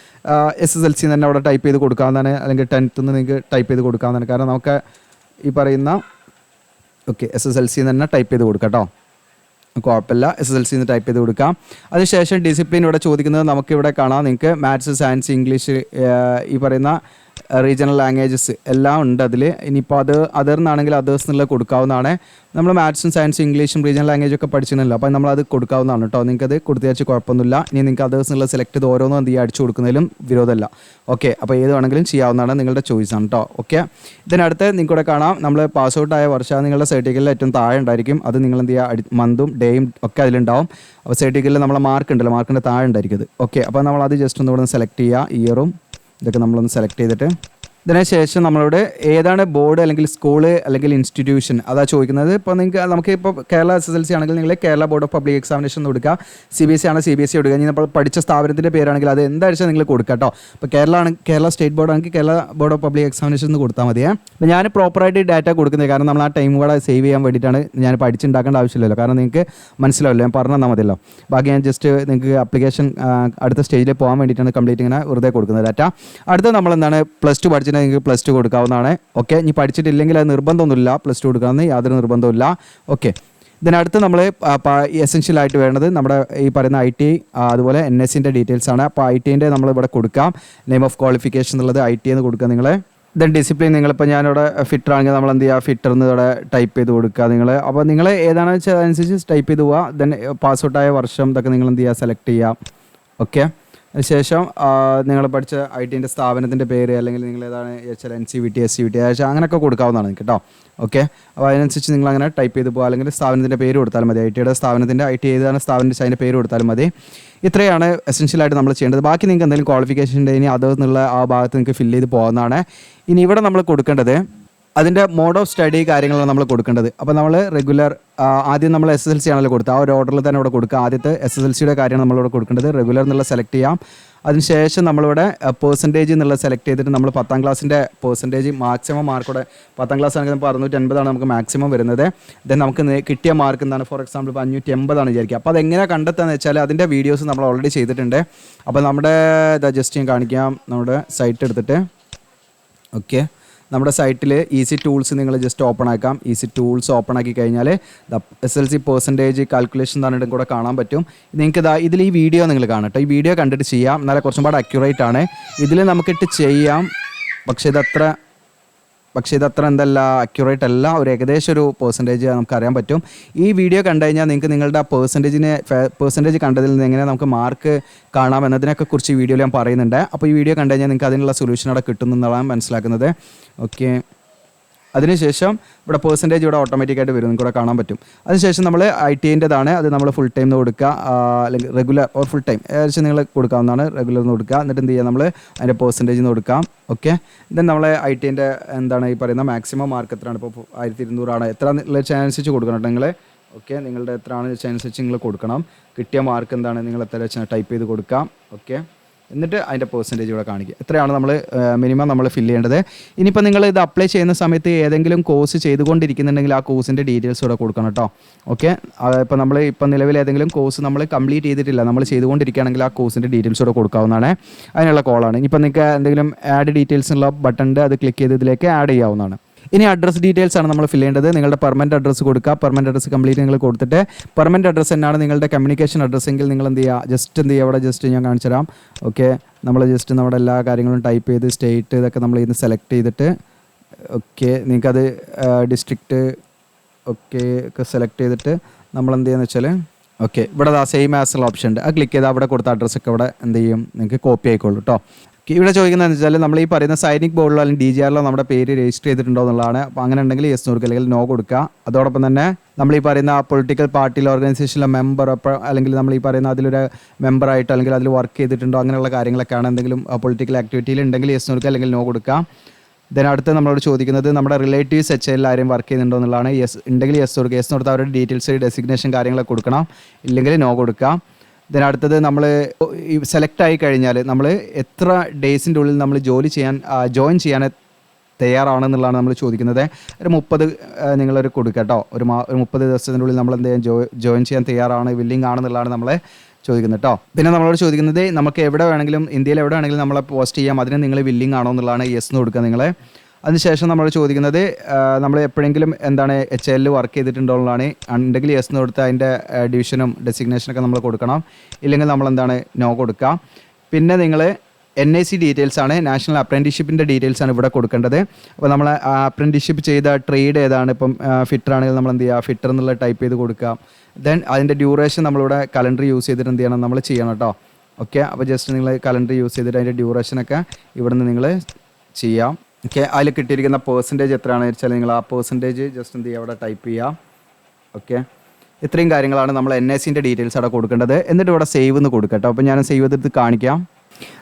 SSLC തന്നെ അവിടെ ടൈപ്പ് ചെയ്ത് കൊടുക്കാവുന്നതാണ്, അല്ലെങ്കിൽ 10th നിങ്ങൾക്ക് ടൈപ്പ് ചെയ്ത് കൊടുക്കാവുന്നതാണ്. കാരണം നമുക്ക് ഈ പറയുന്ന ഓക്കെ SSLC തന്നെ ടൈപ്പ് ചെയ്ത് കൊടുക്കാം കേട്ടോ, കുഴപ്പമില്ല. SSLC എന്ന് ടൈപ്പ് ചെയ്ത് കൊടുക്കാം. അതിനുശേഷം ഡിസിപ്ലിൻ ഇവിടെ ചോദിക്കുന്നത് നമുക്കിവിടെ കാണാം. നിങ്ങൾക്ക് മാത്സ്, സയൻസ്, ഇംഗ്ലീഷ്, ഈ പറയുന്ന റീജിയണൽ ലാംഗ്വേജസ് എല്ലാം ഉണ്ട് അതിൽ. ഇനിയിപ്പോൾ അത് അതർന്നാണെങ്കിൽ അതേഴ്സ് എന്നുള്ളത് കൊടുക്കാവുന്നതാണ്. നമ്മൾ മാത്സും സയൻസും ഇംഗ്ലീഷും റീജിയണൽ ലാംഗ്വേജൊക്കെ പഠിച്ചിട്ടുണ്ടല്ലോ, അപ്പോൾ നമ്മളത് കൊടുക്കാവുന്നതാണ് കേട്ടോ. നിങ്ങൾക്കത് കൊടുത്തു വെച്ച് കുഴപ്പമൊന്നുമില്ല. ഇനി നിങ്ങൾക്ക് അതേഴ്സ് എന്നുള്ള സെലക്ട് ചെയ്ത് ഓരോന്നും എന്ത് ചെയ്യുക, അടിച്ചു കൊടുക്കുന്നതിലും വിരോധമല്ല. ഓക്കെ, അപ്പോൾ ഏത് വേണമെങ്കിലും ചെയ്യാവുന്നതാണ്, നിങ്ങളുടെ ചോയ്സാണ് കേട്ടോ. ഓക്കെ, ഇതിനടുത്ത് നിങ്ങൾക്കിവിടെ കാണാം നമ്മൾ പാസ് ഔട്ട് ആയ വർഷം നിങ്ങളുടെ സർട്ടിഫിക്കറ്റിൽ ഏറ്റവും താഴെ ഉണ്ടായിരിക്കും. അത് നിങ്ങൾ എന്ത് ചെയ്യുക, മന്തും ഡേയും ഒക്കെ അതിലുണ്ടാവും. അപ്പോൾ സർട്ടിഫിക്കറ്റിൽ നമ്മളെ മാർക്ക് ഉണ്ടല്ലോ, മാർക്കിൻ്റെ താഴെ ഉണ്ടായിരിക്കും. ഓക്കെ, അപ്പോൾ നമ്മളത് ജസ്റ്റ് ഒന്ന് ഇവിടെ സെലക്ട് ചെയ്യുക, ഇയറും ഇതൊക്കെ നമ്മളൊന്ന് സെലക്ട് ചെയ്തിട്ട് ഇതിനുശേഷം നമ്മളോട് ഏതാണ് ബോർഡ് അല്ലെങ്കിൽ സ്കൂള് അല്ലെങ്കിൽ ഇൻസ്റ്റിറ്റ്യൂഷൻ അതാ ചോദിക്കുന്നത്. ഇപ്പോൾ നിങ്ങൾക്ക് നമുക്കിപ്പോൾ കേരള SSLC ആണെങ്കിൽ നിങ്ങൾ Kerala board of public examination എന്ന് കൊടുക്കുക. CBSE ആണ് CBSE കൊടുക്കുക. ഇനി നമ്മൾ പഠിച്ച സ്ഥാപനത്തിൻ്റെ പേരാണെങ്കിൽ അത് എന്താഴ്ച നിങ്ങൾ കൊടുക്കുക കേട്ടോ. ഇപ്പോൾ കേരള സ്റ്റേറ്റ് ബോർഡ് ആണെങ്കിൽ Kerala board of public examination എന്ന് കൊടുത്താൽ മതിയേ. അപ്പോൾ ഞാൻ പ്രോപ്പറായിട്ട് ഡാറ്റ കൊടുക്കുന്നത് കാരണം നമ്മൾ ആ ടൈം കൂടെ സേവ് ചെയ്യാൻ വേണ്ടിയിട്ടാണ്. ഞാൻ പഠിച്ചുണ്ടാക്കേണ്ട ആവശ്യമില്ലല്ലോ, കാരണം നിങ്ങൾക്ക് മനസ്സിലാവില്ല, ഞാൻ പറഞ്ഞു തന്നാൽ മതിയല്ലോ. ബാക്കി ഞാൻ ജസ്റ്റ് നിങ്ങൾക്ക് ആപ്ലിക്കേഷൻ അടുത്ത സ്റ്റേജിൽ പോകാൻ വേണ്ടിയിട്ടാണ് കംപ്ലീറ്റ് ഇങ്ങനെ വെറുതെ കൊടുക്കുന്നത് ഡാറ്റ. അടുത്ത നമ്മളെന്താണ് പ്ലസ് ടു പഠിച്ചിട്ട് നിങ്ങൾക്ക് പ്ലസ് ടു കൊടുക്കാവുന്നതാണ്. ഓക്കെ, ഇനി പഠിച്ചിട്ടില്ലെങ്കിൽ അത് നിർബന്ധമൊന്നുമില്ല, പ്ലസ് ടു കൊടുക്കാമെന്ന് യാതൊരു നിർബന്ധമില്ല. ഓക്കെ, ഇതിനടുത്ത് നമ്മൾ എസെൻഷ്യലായിട്ട് വേണ്ടത് നമ്മുടെ ഈ പറയുന്ന IT അതുപോലെ NSCൻ്റെ ഡീറ്റെയിൽസ് ആണ്. അപ്പോൾ ITൻ്റെ നമ്മൾ ഇവിടെ കൊടുക്കാം. നെയിം ഓഫ് ക്വാളിഫിക്കേഷൻ എന്നുള്ളത് IT എന്ന് കൊടുക്കുക നിങ്ങൾ. ദെൻ ഡിസിപ്ലിൻ നിങ്ങളിപ്പോൾ ഞാനിവിടെ ഫിറ്റർ ആണെങ്കിൽ നമ്മൾ എന്ത് ചെയ്യുക, ഫിറ്റർ എന്ന് ഇവിടെ ടൈപ്പ് ചെയ്ത് കൊടുക്കുക നിങ്ങൾ. അപ്പോൾ നിങ്ങൾ ഏതാണെന്ന് വെച്ചാൽ അതനുസരിച്ച് ടൈപ്പ് ചെയ്ത് പോവുക. ദെൻ പാസ്ഔട്ടായ വർഷം ഇതൊക്കെ നിങ്ങൾ എന്ത് ചെയ്യുക, സെലക്ട് ചെയ്യുക. ഓക്കെ, അതിനുശേഷം നിങ്ങൾ പഠിച്ച ITൻ്റെ സ്ഥാപനത്തിൻ്റെ പേര് അല്ലെങ്കിൽ നിങ്ങൾ ഏതാണ് NCVT SCVT അങ്ങനെയൊക്കെ കൊടുക്കാവുന്നതാണ് നിങ്ങൾക്ക് കേട്ടോ. ഓക്കെ, അപ്പോൾ അതിനനുസരിച്ച് നിങ്ങൾ അങ്ങനെ ടൈപ്പ് ചെയ്ത് പോകുക, അല്ലെങ്കിൽ സ്ഥാപനത്തിൻ്റെ പേര് കൊടുത്താലും മതി. ITയുടെ സ്ഥാപനത്തിൻ്റെ IT ഏതാണ് സ്ഥാപനം അതിൻ്റെ പേര് കൊടുത്താലും മതി. ഇത്രയാണ് എസെൻഷ്യലായിട്ട് നമ്മൾ ചെയ്യേണ്ടത്. ബാക്കി നിങ്ങൾക്ക് എന്തെങ്കിലും ക്വാളിഫിക്കേഷൻ ഉണ്ട് ഇനി അതെന്നുള്ള ആ ഭാഗത്ത് നിങ്ങൾക്ക് ഫില്ല് ചെയ്ത് പോകുന്നതാണ്. ഇനി ഇവിടെ നമ്മൾ കൊടുക്കേണ്ടത് അതിൻ്റെ മോഡ് ഓഫ് സ്റ്റഡി കാര്യങ്ങളാണ് നമ്മൾ കൊടുക്കേണ്ടത്. അപ്പോൾ നമ്മൾ റെഗുലർ ആദ്യം നമ്മൾ SSLC ആണല്ലോ കൊടുക്കുക, ആ ഒരു ഓർഡറിൽ തന്നെ ഇവിടെ കൊടുക്കുക. ആദ്യത്തെ SSLCയുടെ കാര്യമാണ് നമ്മളിവിടെ കൊടുക്കേണ്ടത്. റെഗുലർ എന്നുള്ള സെലക്ട് ചെയ്യാം. അതിനുശേഷം നമ്മളിവിടെ പെർസെൻറ്റേജ് എന്നുള്ള സെലക്ട് ചെയ്തിട്ട് നമ്മൾ 10ാം ക്ലാസ്സിൻ്റെ പെർസെൻറ്റേജ് മാക്സിമം മാർക്കോടെ 10ാം ക്ലാസ് ആണെങ്കിൽ നമുക്ക് 680 നമുക്ക് മാക്സിമം വരുന്നത്. ദെൻ നമുക്ക് കിട്ടിയ മാർക്ക് എന്താണ്, ഫോർ എക്സാമ്പിൾ ഇപ്പോൾ 580 വിചാരിക്കുക. അപ്പോൾ അതെങ്ങനെ കണ്ടെത്താന്ന് വെച്ചാൽ അതിൻ്റെ വീഡിയോസ് നമ്മൾ ഓൾറെഡി ചെയ്തിട്ടുണ്ട്. അപ്പോൾ നമ്മുടെ ജസ്റ്റ് ഞാൻ കാണിക്കാം, നമ്മുടെ സൈറ്റ് എടുത്തിട്ട്. ഓക്കെ, നമ്മുടെ സൈറ്റിൽ ഈസി ടൂൾസ് നിങ്ങൾ ജസ്റ്റ് ഓപ്പൺ ആക്കാം. ഈസി ടൂൾസ് ഓപ്പൺ ആക്കി കഴിഞ്ഞാൽ SSLC പെർസെൻറ്റേജ് കാൽക്കുലേഷൻ പറഞ്ഞിട്ടും കൂടെ കാണാൻ പറ്റും. നിങ്ങൾക്ക് ഇതിൽ ഈ വീഡിയോ നിങ്ങൾ കാണട്ടോ. ഈ വീഡിയോ കണ്ടിട്ട് ചെയ്യാം, എന്നാലും കുറച്ചും പാട് അക്യുറേറ്റ് ആണ്. ഇതിൽ നമുക്കിട്ട് ചെയ്യാം, പക്ഷേ ഇതത്ര എന്തല്ല അക്യുറേറ്റ് അല്ല. ഒരു ഏകദേശം ഒരു പെർസെൻറ്റേജ് നമുക്ക് അറിയാൻ പറ്റും. ഈ വീഡിയോ കണ്ടു കഴിഞ്ഞാൽ നിങ്ങൾക്ക് നിങ്ങളുടെ ആ പെർസെൻറ്റേജ് കണ്ടതിൽ നിന്ന് എങ്ങനെ നമുക്ക് മാർക്ക് കാണാം എന്നതിനൊക്കെ കുറിച്ച് ഈ വീഡിയോയിൽ ഞാൻ പറയുന്നുണ്ട്. അപ്പോൾ ഈ വീഡിയോ കണ്ടു കഴിഞ്ഞാൽ നിങ്ങൾക്ക് അതിനുള്ള സൊല്യൂഷൻ അവിടെ കിട്ടുമെന്നുള്ളതാണ് മനസ്സിലാക്കുന്നത്. ഓക്കെ, അതിനുശേഷം ഇവിടെ പെർസെൻറ്റേജ് ഇവിടെ ഓട്ടോമാറ്റിക്കായിട്ട് വരും, നിങ്ങൾക്ക് ഇവിടെ കാണാൻ പറ്റും. അതിനുശേഷം നമ്മൾ ITൻ്റെതാണ്, അത് നമ്മൾ ഫുൾ ടൈം എന്ന് കൊടുക്കുക, അല്ലെങ്കിൽ റെഗുലർ ഓർ ഫുൾ ടൈം ഏകദേശം നിങ്ങൾ കൊടുക്കാവുന്നതാണ്. റെഗുലർ എന്ന് കൊടുക്കുക, എന്നിട്ട് എന്ത് ചെയ്യുക, നമ്മൾ അതിൻ്റെ പെർസെൻറ്റേജ് എന്ന് കൊടുക്കാം. ഓക്കെ, ദെൻ നമ്മൾ ITൻ്റെ എന്താണ് ഈ പറയുന്ന മാക്സിമം മാർക്ക് എത്രയാണ്, ഇപ്പോൾ 1200 എത്ര അനുസരിച്ച് കൊടുക്കണം കേട്ടോ നിങ്ങൾ. ഓക്കെ, നിങ്ങളുടെ എത്രയാണ് അനുസരിച്ച് നിങ്ങൾ കൊടുക്കണം. കിട്ടിയ മാർക്ക് എന്താണ് നിങ്ങൾ എത്ര ടൈപ്പ് ചെയ്ത് കൊടുക്കാം. ഓക്കെ, എന്നിട്ട് അതിൻ്റെ പെർസെൻറ്റേജ് ഇവിടെ കാണിക്കുക. എത്രയാണ് നമ്മൾ മിനിമം നമ്മൾ ഫില്ല് ചെയ്യേണ്ടത്. ഇനിയിപ്പോൾ നിങ്ങൾ ഇത് അപ്ലൈ ചെയ്യുന്ന സമയത്ത് ഏതെങ്കിലും കോഴ്സ് ചെയ്തുകൊണ്ടിരിക്കുന്നുണ്ടെങ്കിൽ ആ കോഴ്സിൻ്റെ ഡീറ്റെയിൽസ് ഇവിടെ കൊടുക്കണം കേട്ടോ. ഓക്കെ, ഇപ്പോൾ നമ്മൾ നിലവിൽ ഏതെങ്കിലും കോഴ്സ് നമ്മൾ കംപ്ലീറ്റ് ചെയ്തിട്ടില്ല, നമ്മൾ ചെയ്തുകൊണ്ടിരിക്കുകയാണെങ്കിൽ ആ കോഴ്സിൻ്റെ ഡീറ്റെയിൽസ് ഇവിടെ കൊടുക്കാവുന്നതാണ്. അതിനുള്ള കോളാണ്. ഇനിയിപ്പോൾ നിങ്ങൾക്ക് എന്തെങ്കിലും ആഡ് ഡീറ്റെയിൽസ് ഉള്ള ബട്ടൺ ഉണ്ട്, അത് ക്ലിക്ക് ചെയ്ത് ഇതിലേക്ക് ആഡ് ചെയ്യാവുന്നതാണ്. ഇനി അഡ്രസ് ഡീറ്റെയിൽസ് ആണ് നമ്മൾ ഫില്ല് ചെയ്യേണ്ടത്. നിങ്ങളുടെ പെർമനൻറ്റ് അഡ്രസ്സ് കൊടുക്കുക. പെർമനൻറ്റ് അഡ്രസ്സ് കംപ്ലീറ്റ് നിങ്ങൾ കൊടുത്തിട്ട് പെർമനൻറ്റ് അഡ്രസ്സ് എന്നാണ് നിങ്ങളുടെ കമ്മ്യൂണിക്കേഷൻ അഡ്രസ്സ് എങ്കിൽ നിങ്ങൾ എന്ത് ചെയ്യുക, ജസ്റ്റ് എന്ത് ചെയ്യുക, അവിടെ ജസ്റ്റ് ഞാൻ കാണിച്ചു തരാം. ഓക്കെ, നമ്മൾ ജസ്റ്റ് നമ്മുടെ എല്ലാ കാര്യങ്ങളും ടൈപ്പ് ചെയ്ത് സ്റ്റേറ്റ് ഇതൊക്കെ നമ്മൾ ഇന്ന് സെലക്ട് ചെയ്തിട്ട് ഓക്കെ, നിങ്ങൾക്കത് ഡിസ്ട്രിക്റ്റ് ഓക്കെ ഒക്കെ സെലക്ട് ചെയ്തിട്ട് നമ്മൾ എന്ത് ചെയ്യുന്നത് വെച്ചാൽ ഓക്കെ, ഇവിടെ സെയിം ആസ് ഉള്ള ഓപ്ഷൻ ഉണ്ട്, അത് ക്ലിക്ക് ചെയ്താൽ അവിടെ കൊടുത്ത അഡ്രസ്സൊക്കെ ഇവിടെ എന്ത് ചെയ്യും, നിങ്ങൾക്ക് കോപ്പി ആയിക്കോളൂ കേട്ടോ. ഇവിടെ ചോദിക്കുന്നതെന്ന് വെച്ചാൽ നമ്മൾ ഈ പറയുന്ന സൈനിക് ബോർഡിലോ അല്ലെങ്കിൽ DGRലോ നമ്മുടെ പേര് രജിസ്റ്റർ ചെയ്തിട്ടുണ്ടോ എന്നുള്ളതാണ്. അപ്പോൾ അങ്ങനെ ഉണ്ടെങ്കിൽ യെസ് കൊടുക്കുക, അല്ലെങ്കിൽ നോ കൊടുക്കുക. അതോടൊപ്പം തന്നെ നമ്മൾ ഈ പറയുന്ന പൊളിറ്റിക്കൽ പാർട്ടിയിലെ ഓർഗനൈസേഷനിലെ മെമ്പർ അല്ലെങ്കിൽ നമ്മൾ ഈ പറയുന്ന അതിലൊരു മെമ്പറായിട്ട് അല്ലെങ്കിൽ അതിൽ വർക്ക് ചെയ്തിട്ടുണ്ടോ അങ്ങനെയുള്ള കാര്യങ്ങളൊക്കെയാണ്. എന്തെങ്കിലും പൊളിറ്റിക്കൽ ആക്ടിവിറ്റിയിൽ ഉണ്ടെങ്കിൽ യെസ് കൊടുക്കുക, അല്ലെങ്കിൽ നോ കൊടുക്കുക. ദെൻ അടുത്ത് നമ്മളോട് ചോദിക്കുന്നത് നമ്മുടെ റിലേറ്റീവ്സ് HL ആരും വർക്ക് ചെയ്യുന്നുണ്ടോ എന്നുള്ളതാണ്. യെസ് ഉണ്ടെങ്കിൽ യെസ് കൊടുക്കുക, യെസ് കൊടുത്താൽ അവരുടെ ഡീറ്റെയിൽസ് ഡെസിഗ്നേഷൻ കാര്യങ്ങളൊക്കെ കൊടുക്കണം, ഇല്ലെങ്കിൽ നോ കൊടുക്കുക. ഇതിനടുത്തത് നമ്മൾ സെലക്ട് ആയി കഴിഞ്ഞാൽ നമ്മൾ എത്ര ഡേയ്സിൻ്റെ ഉള്ളിൽ നമ്മൾ ജോയിൻ ചെയ്യാൻ തയ്യാറാണെന്നുള്ളതാണ് നമ്മൾ ചോദിക്കുന്നത്. ഒരു 30 നിങ്ങളൊരു കൊടുക്കുക കേട്ടോ. ഒരു 30 ദിവസത്തിനുള്ളിൽ നമ്മൾ എന്ത് ചെയ്യാൻ ജോയിൻ ചെയ്യാൻ തയ്യാറാണ്, വില്ലിങ് ആണെന്നുള്ളതാണ് നമ്മളെ ചോദിക്കുന്നത് കേട്ടോ. പിന്നെ നമ്മളോട് ചോദിക്കുന്നത് നമുക്ക് എവിടെ വേണമെങ്കിലും ഇന്ത്യയിൽ എവിടെ വേണമെങ്കിലും നമ്മളെ പോസ്റ്റ് ചെയ്യാം, അതിന് നിങ്ങൾ വില്ലിങ് ആണോ എന്നുള്ളതാണ് യെസ് എന്ന് കൊടുക്കുക നിങ്ങൾ. അതിനുശേഷം നമ്മൾ ചോദിക്കുന്നത് നമ്മൾ എപ്പോഴെങ്കിലും എന്താണ് HL വർക്ക് ചെയ്തിട്ടുണ്ടോ എന്നുള്ളതാണ്. ഉണ്ടെങ്കിൽ യെസ് എന്ന് കൊടുത്ത് അതിൻ്റെ ഡിവിഷനും ഡെസിഗ്നേഷനൊക്കെ നമ്മൾ കൊടുക്കണം, ഇല്ലെങ്കിൽ നമ്മൾ എന്താണ് നോ കൊടുക്കുക. പിന്നെ നിങ്ങൾ NIC ഡീറ്റെയിൽസ് ആണ്, നാഷണൽ അപ്രൻറ്റീഷിപ്പിൻ്റെ ഡീറ്റെയിൽസ് ആണ് ഇവിടെ കൊടുക്കേണ്ടത്. അപ്പോൾ നമ്മൾ അപ്രൻറ്റീഷിപ്പ് ചെയ്ത ട്രേഡ് ഏതാണ്, ഇപ്പം ഫിറ്റർ ആണെങ്കിൽ നമ്മൾ എന്ത് ചെയ്യുക, ഫിറ്റർ എന്നുള്ള ടൈപ്പ് ചെയ്ത് കൊടുക്കുക. ദെൻ അതിൻ്റെ ഡ്യൂറേഷൻ നമ്മളിവിടെ കലണ്ടർ യൂസ് ചെയ്തിട്ട് എന്ത് ചെയ്യണം, നമ്മൾ ചെയ്യണം കേട്ടോ. ഓക്കെ, അപ്പോൾ ജസ്റ്റ് നിങ്ങൾ കലണ്ടർ യൂസ് ചെയ്തിട്ട് അതിൻ്റെ ഡ്യൂറേഷനൊക്കെ ഇവിടെ നിന്ന് നിങ്ങൾ ചെയ്യാം. ഓക്കെ, അതിൽ കിട്ടിയിരിക്കുന്ന പെർസെൻറ്റേജ് എത്രയാണെന്ന് വെച്ചാൽ നിങ്ങൾ ആ പെർസെൻറ്റേജ് ജസ്റ്റ് എന്ത് ചെയ്യുക, അവിടെ ടൈപ്പ് ചെയ്യാം. ഓക്കെ, ഇത്രയും കാര്യങ്ങളാണ് നമ്മൾ NICൻ്റെ ഡീറ്റെയിൽസ് അവിടെ കൊടുക്കേണ്ടത്. എന്നിട്ട് ഇവിടെ സേവ് എന്ന് കൊടുക്കുക കേട്ടോ. അപ്പോൾ ഞാൻ സേവ് ചെയ്തിട്ട് കാണിക്കാം.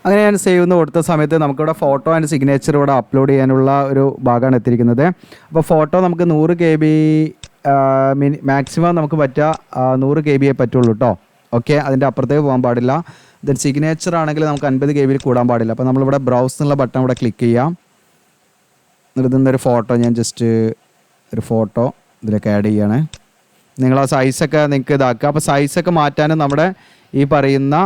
അങ്ങനെ ഞാൻ സേവ് എന്ന് കൊടുത്ത സമയത്ത് നമുക്കിവിടെ ഫോട്ടോ ആൻഡ് സിഗ്നേച്ചർ ഇവിടെ അപ്ലോഡ് ചെയ്യാനുള്ള ഒരു ഭാഗമാണ് എത്തിയിരിക്കുന്നത്. അപ്പോൾ ഫോട്ടോ നമുക്ക് 100 KB മാക്സിമം നമുക്ക് പറ്റുക 100 KB പറ്റുള്ളൂ കേട്ടോ. ഓക്കെ, അതിൻ്റെ അപ്പുറത്തേക്ക് പോകാൻ പാടില്ല. ദെൻ സിഗ്നേച്ചർ ആണെങ്കിൽ നമുക്ക് 50 KB കൂടാൻ പാടില്ല. അപ്പോൾ നമ്മളിവിടെ ബ്രൗസ് എന്നുള്ള ബട്ടൺ ഇവിടെ ക്ലിക്ക് ചെയ്യാം. നിർത്തുന്നൊരു ഫോട്ടോ ഞാൻ ജസ്റ്റ് ഒരു ഫോട്ടോ ഇതിലേക്ക് ആഡ് ചെയ്യാണ്. നിങ്ങൾ ആ സൈസൊക്കെ നിങ്ങൾക്ക് ഇതാക്കുക. അപ്പോൾ സൈസൊക്കെ മാറ്റാനും നമ്മുടെ ഈ പറയുന്ന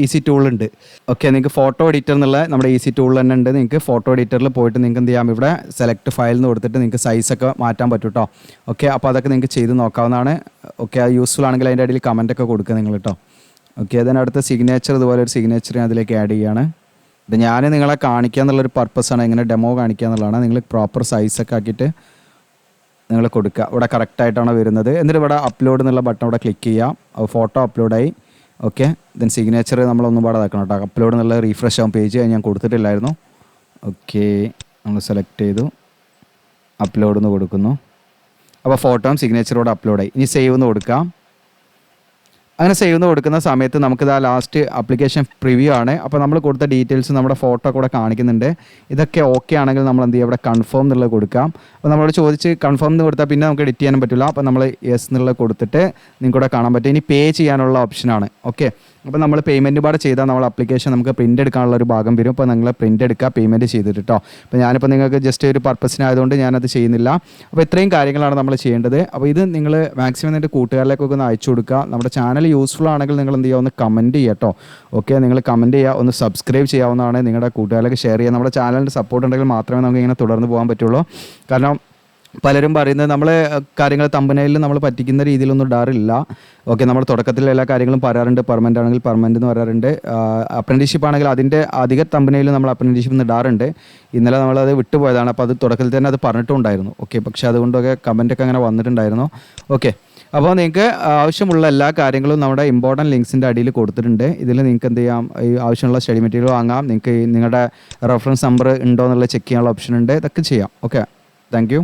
ഈസി ടൂൾ ഉണ്ട്. ഓക്കെ, നിങ്ങൾക്ക് ഫോട്ടോ എഡിറ്റർ എന്നുള്ള നമ്മുടെ ഈസി ടൂൾ തന്നെ ഉണ്ട്. നിങ്ങൾക്ക് ഫോട്ടോ എഡിറ്ററിൽ പോയിട്ട് നിങ്ങൾക്ക് എന്ത് ചെയ്യാം, ഇവിടെ സെലക്ട് ഫയൽ എന്ന് കൊടുത്തിട്ട് നിങ്ങൾക്ക് സൈസൊക്കെ മാറ്റാൻ പറ്റും കേട്ടോ. ഓക്കെ, അപ്പോൾ അതൊക്കെ നിങ്ങൾക്ക് ചെയ്ത് നോക്കാവുന്നതാണ്. ഓക്കെ, അത് യൂസ്ഫുൾ ആണെങ്കിൽ അതിൻ്റെ ഇടയിൽ കമൻറ്റൊക്കെ കൊടുക്കുക നിങ്ങൾ കേട്ടോ. ഓക്കെ, അതിനടുത്ത സിഗ്നേച്ചർ ഇതുപോലെ ഒരു സിഗ്നേച്ചർ ഞാൻ അതിലേക്ക് ആഡ് ചെയ്യുകയാണ്. ഇത് ഞാൻ നിങ്ങളെ കാണിക്കുക എന്നുള്ളൊരു പർപ്പസാണ്, ഇങ്ങനെ ഡെമോ കാണിക്കുക എന്നുള്ളതാണ്. നിങ്ങൾ പ്രോപ്പർ സൈസൊക്കെ ആക്കിയിട്ട് നിങ്ങൾ കൊടുക്കുക. ഇവിടെ കറക്റ്റായിട്ടാണ് വരുന്നത്. എന്നിട്ട് ഇവിടെ അപ്ലോഡ് എന്നുള്ള ബട്ടൺ ഇവിടെ ക്ലിക്ക് ചെയ്യാം. ഫോട്ടോ അപ്ലോഡായി. ഓക്കെ, ദെൻ സിഗ്നേച്ചർ നമ്മളൊന്നും പാടെ ഇതാക്കണം കേട്ടോ. അപ്ലോഡ് എന്നുള്ള റീഫ്രഷ് ആവും പേജ്, ഞാൻ കൊടുത്തിട്ടില്ലായിരുന്നു. ഓക്കെ, നമ്മൾ സെലക്ട് ചെയ്തു, അപ്ലോഡ് എന്ന് കൊടുക്കുന്നു. അപ്പോൾ ഫോട്ടോയും സിഗ്നേച്ചറോട് അപ്ലോഡായി. ഇനി സേവ് എന്ന് കൊടുക്കാം. അങ്ങനെ സേവ് എന്ന് കൊടുക്കുന്ന സമയത്ത് നമുക്കിത് ആ ലാസ്റ്റ് ആപ്ലിക്കേഷൻ പ്രിവ്യൂ ആണ്. അപ്പോൾ നമ്മൾ കൊടുത്ത ഡീറ്റെയിൽസ് നമ്മുടെ ഫോട്ടോ കൂടെ കാണിക്കുന്നുണ്ട്. ഇതൊക്കെ ഓക്കെ ആണെങ്കിൽ നമ്മൾ എന്ത് ചെയ്യുക, ഇവിടെ കൺഫേം എന്നുള്ളത് കൊടുക്കാം. അപ്പോൾ നമ്മളോട് ചോദിച്ച് കൺഫേം എന്ന് കൊടുത്താൽ പിന്നെ നമുക്ക് എഡിറ്റ് ചെയ്യാനും പറ്റില്ല. അപ്പോൾ നമ്മൾ യെസ് എന്നുള്ളത് കൊടുത്തിട്ട് നിങ്ങൾക്ക് ഇവിടെ കാണാൻ പറ്റും. ഇനി പേ ചെയ്യാനുള്ള ഓപ്ഷനാണ്. ഓക്കെ, അപ്പോൾ നമ്മൾ പേയ്മെൻറ്റ് പാടെ ചെയ്താൽ നമ്മൾ ആപ്ലിക്കേഷൻ നമുക്ക് പ്രിൻ്റ് എടുക്കാനുള്ള ഒരു ഭാഗം വരും. അപ്പോൾ നിങ്ങൾ പ്രിൻ്റ് എടുക്കുക പേയ്മെൻറ്റ് ചെയ്തിട്ട് കേട്ടോ. അപ്പോൾ ഞാനിപ്പോൾ നിങ്ങൾക്ക് ജസ്റ്റ് ഒരു പർപ്പസിനായതുകൊണ്ട് ഞാനത് ചെയ്യുന്നില്ല. അപ്പോൾ ഇത്രയും കാര്യങ്ങളാണ് നമ്മൾ ചെയ്യേണ്ടത്. അപ്പോൾ ഇത് നിങ്ങൾ മാക്സിമം നിൻ്റെ കൂട്ടുകാരിലേക്കൊക്കെ ഒന്ന് അയച്ചു കൊടുക്കുക. നമ്മുടെ ചാനൽ യൂസ്ഫുൾ ആണെങ്കിൽ നിങ്ങൾ എന്ത് ചെയ്യുക, ഒന്ന് കമൻറ്റ് ചെയ്യുക കേട്ടോ. ഓക്കെ, നിങ്ങൾ കമൻറ്റ് ചെയ്യുക, ഒന്ന് സബ്സ്ക്രൈബ് ചെയ്യാവുന്നതാണ്. നിങ്ങളുടെ കൂട്ടുകാരിലേക്ക് ഷെയർ ചെയ്യുക. നമ്മുടെ ചാനലിൻ്റെ സപ്പോർട്ട് ഉണ്ടെങ്കിൽ മാത്രമേ നമുക്ക് ഇങ്ങനെ തുടർന്ന് പോകാൻ പറ്റുള്ളൂ. കാരണം പലരും പറയുന്നത് നമ്മൾ കാര്യങ്ങൾ തമ്പനയിൽ നമ്മൾ പറ്റിക്കുന്ന രീതിയിലൊന്നും ഇടാറില്ല. ഓക്കെ, നമ്മൾ തുടക്കത്തിൽ എല്ലാ കാര്യങ്ങളും പറയാറുണ്ട്. പെർമനൻ്റ് ആണെങ്കിൽ പെർമനൻ്റ് എന്ന് പറയാറുണ്ട്. അപ്രൻറ്റീഷിപ്പ് ആണെങ്കിൽ അതിൻ്റെ അധിക തമ്പനയിൽ നമ്മൾ അപ്രൻറ്റീഷിപ്പ് എന്ന് ഇടാറുണ്ട്. ഇന്നലെ നമ്മളത് വിട്ടുപോയതാണ്. അപ്പോൾ അത് തുടക്കത്തിൽ തന്നെ അത് പറഞ്ഞിട്ടുണ്ടായിരുന്നു. ഓക്കെ, പക്ഷേ അതുകൊണ്ടൊക്കെ കമൻറ്റൊക്കെ അങ്ങനെ വന്നിട്ടുണ്ടായിരുന്നു. ഓക്കെ, അപ്പോൾ നിങ്ങൾക്ക് ആവശ്യമുള്ള എല്ലാ കാര്യങ്ങളും നമ്മുടെ ഇമ്പോർട്ടൻറ്റ് ലിങ്ക്സിൻ്റെ അടിയിൽ കൊടുത്തിട്ടുണ്ട്. ഇതിൽ നിങ്ങൾക്ക് എന്ത് ചെയ്യാം, ഈ ആവശ്യമുള്ള സ്റ്റഡി മെറ്റീരിയൽ വാങ്ങാം. നിങ്ങൾക്ക് നിങ്ങളുടെ റെഫറൻസ് നമ്പർ ഉണ്ടോ എന്നുള്ളത് ചെക്ക് ചെയ്യാനുള്ള ഓപ്ഷൻ ഉണ്ട്. ഇതൊക്കെ ചെയ്യാം. Okay, thank you.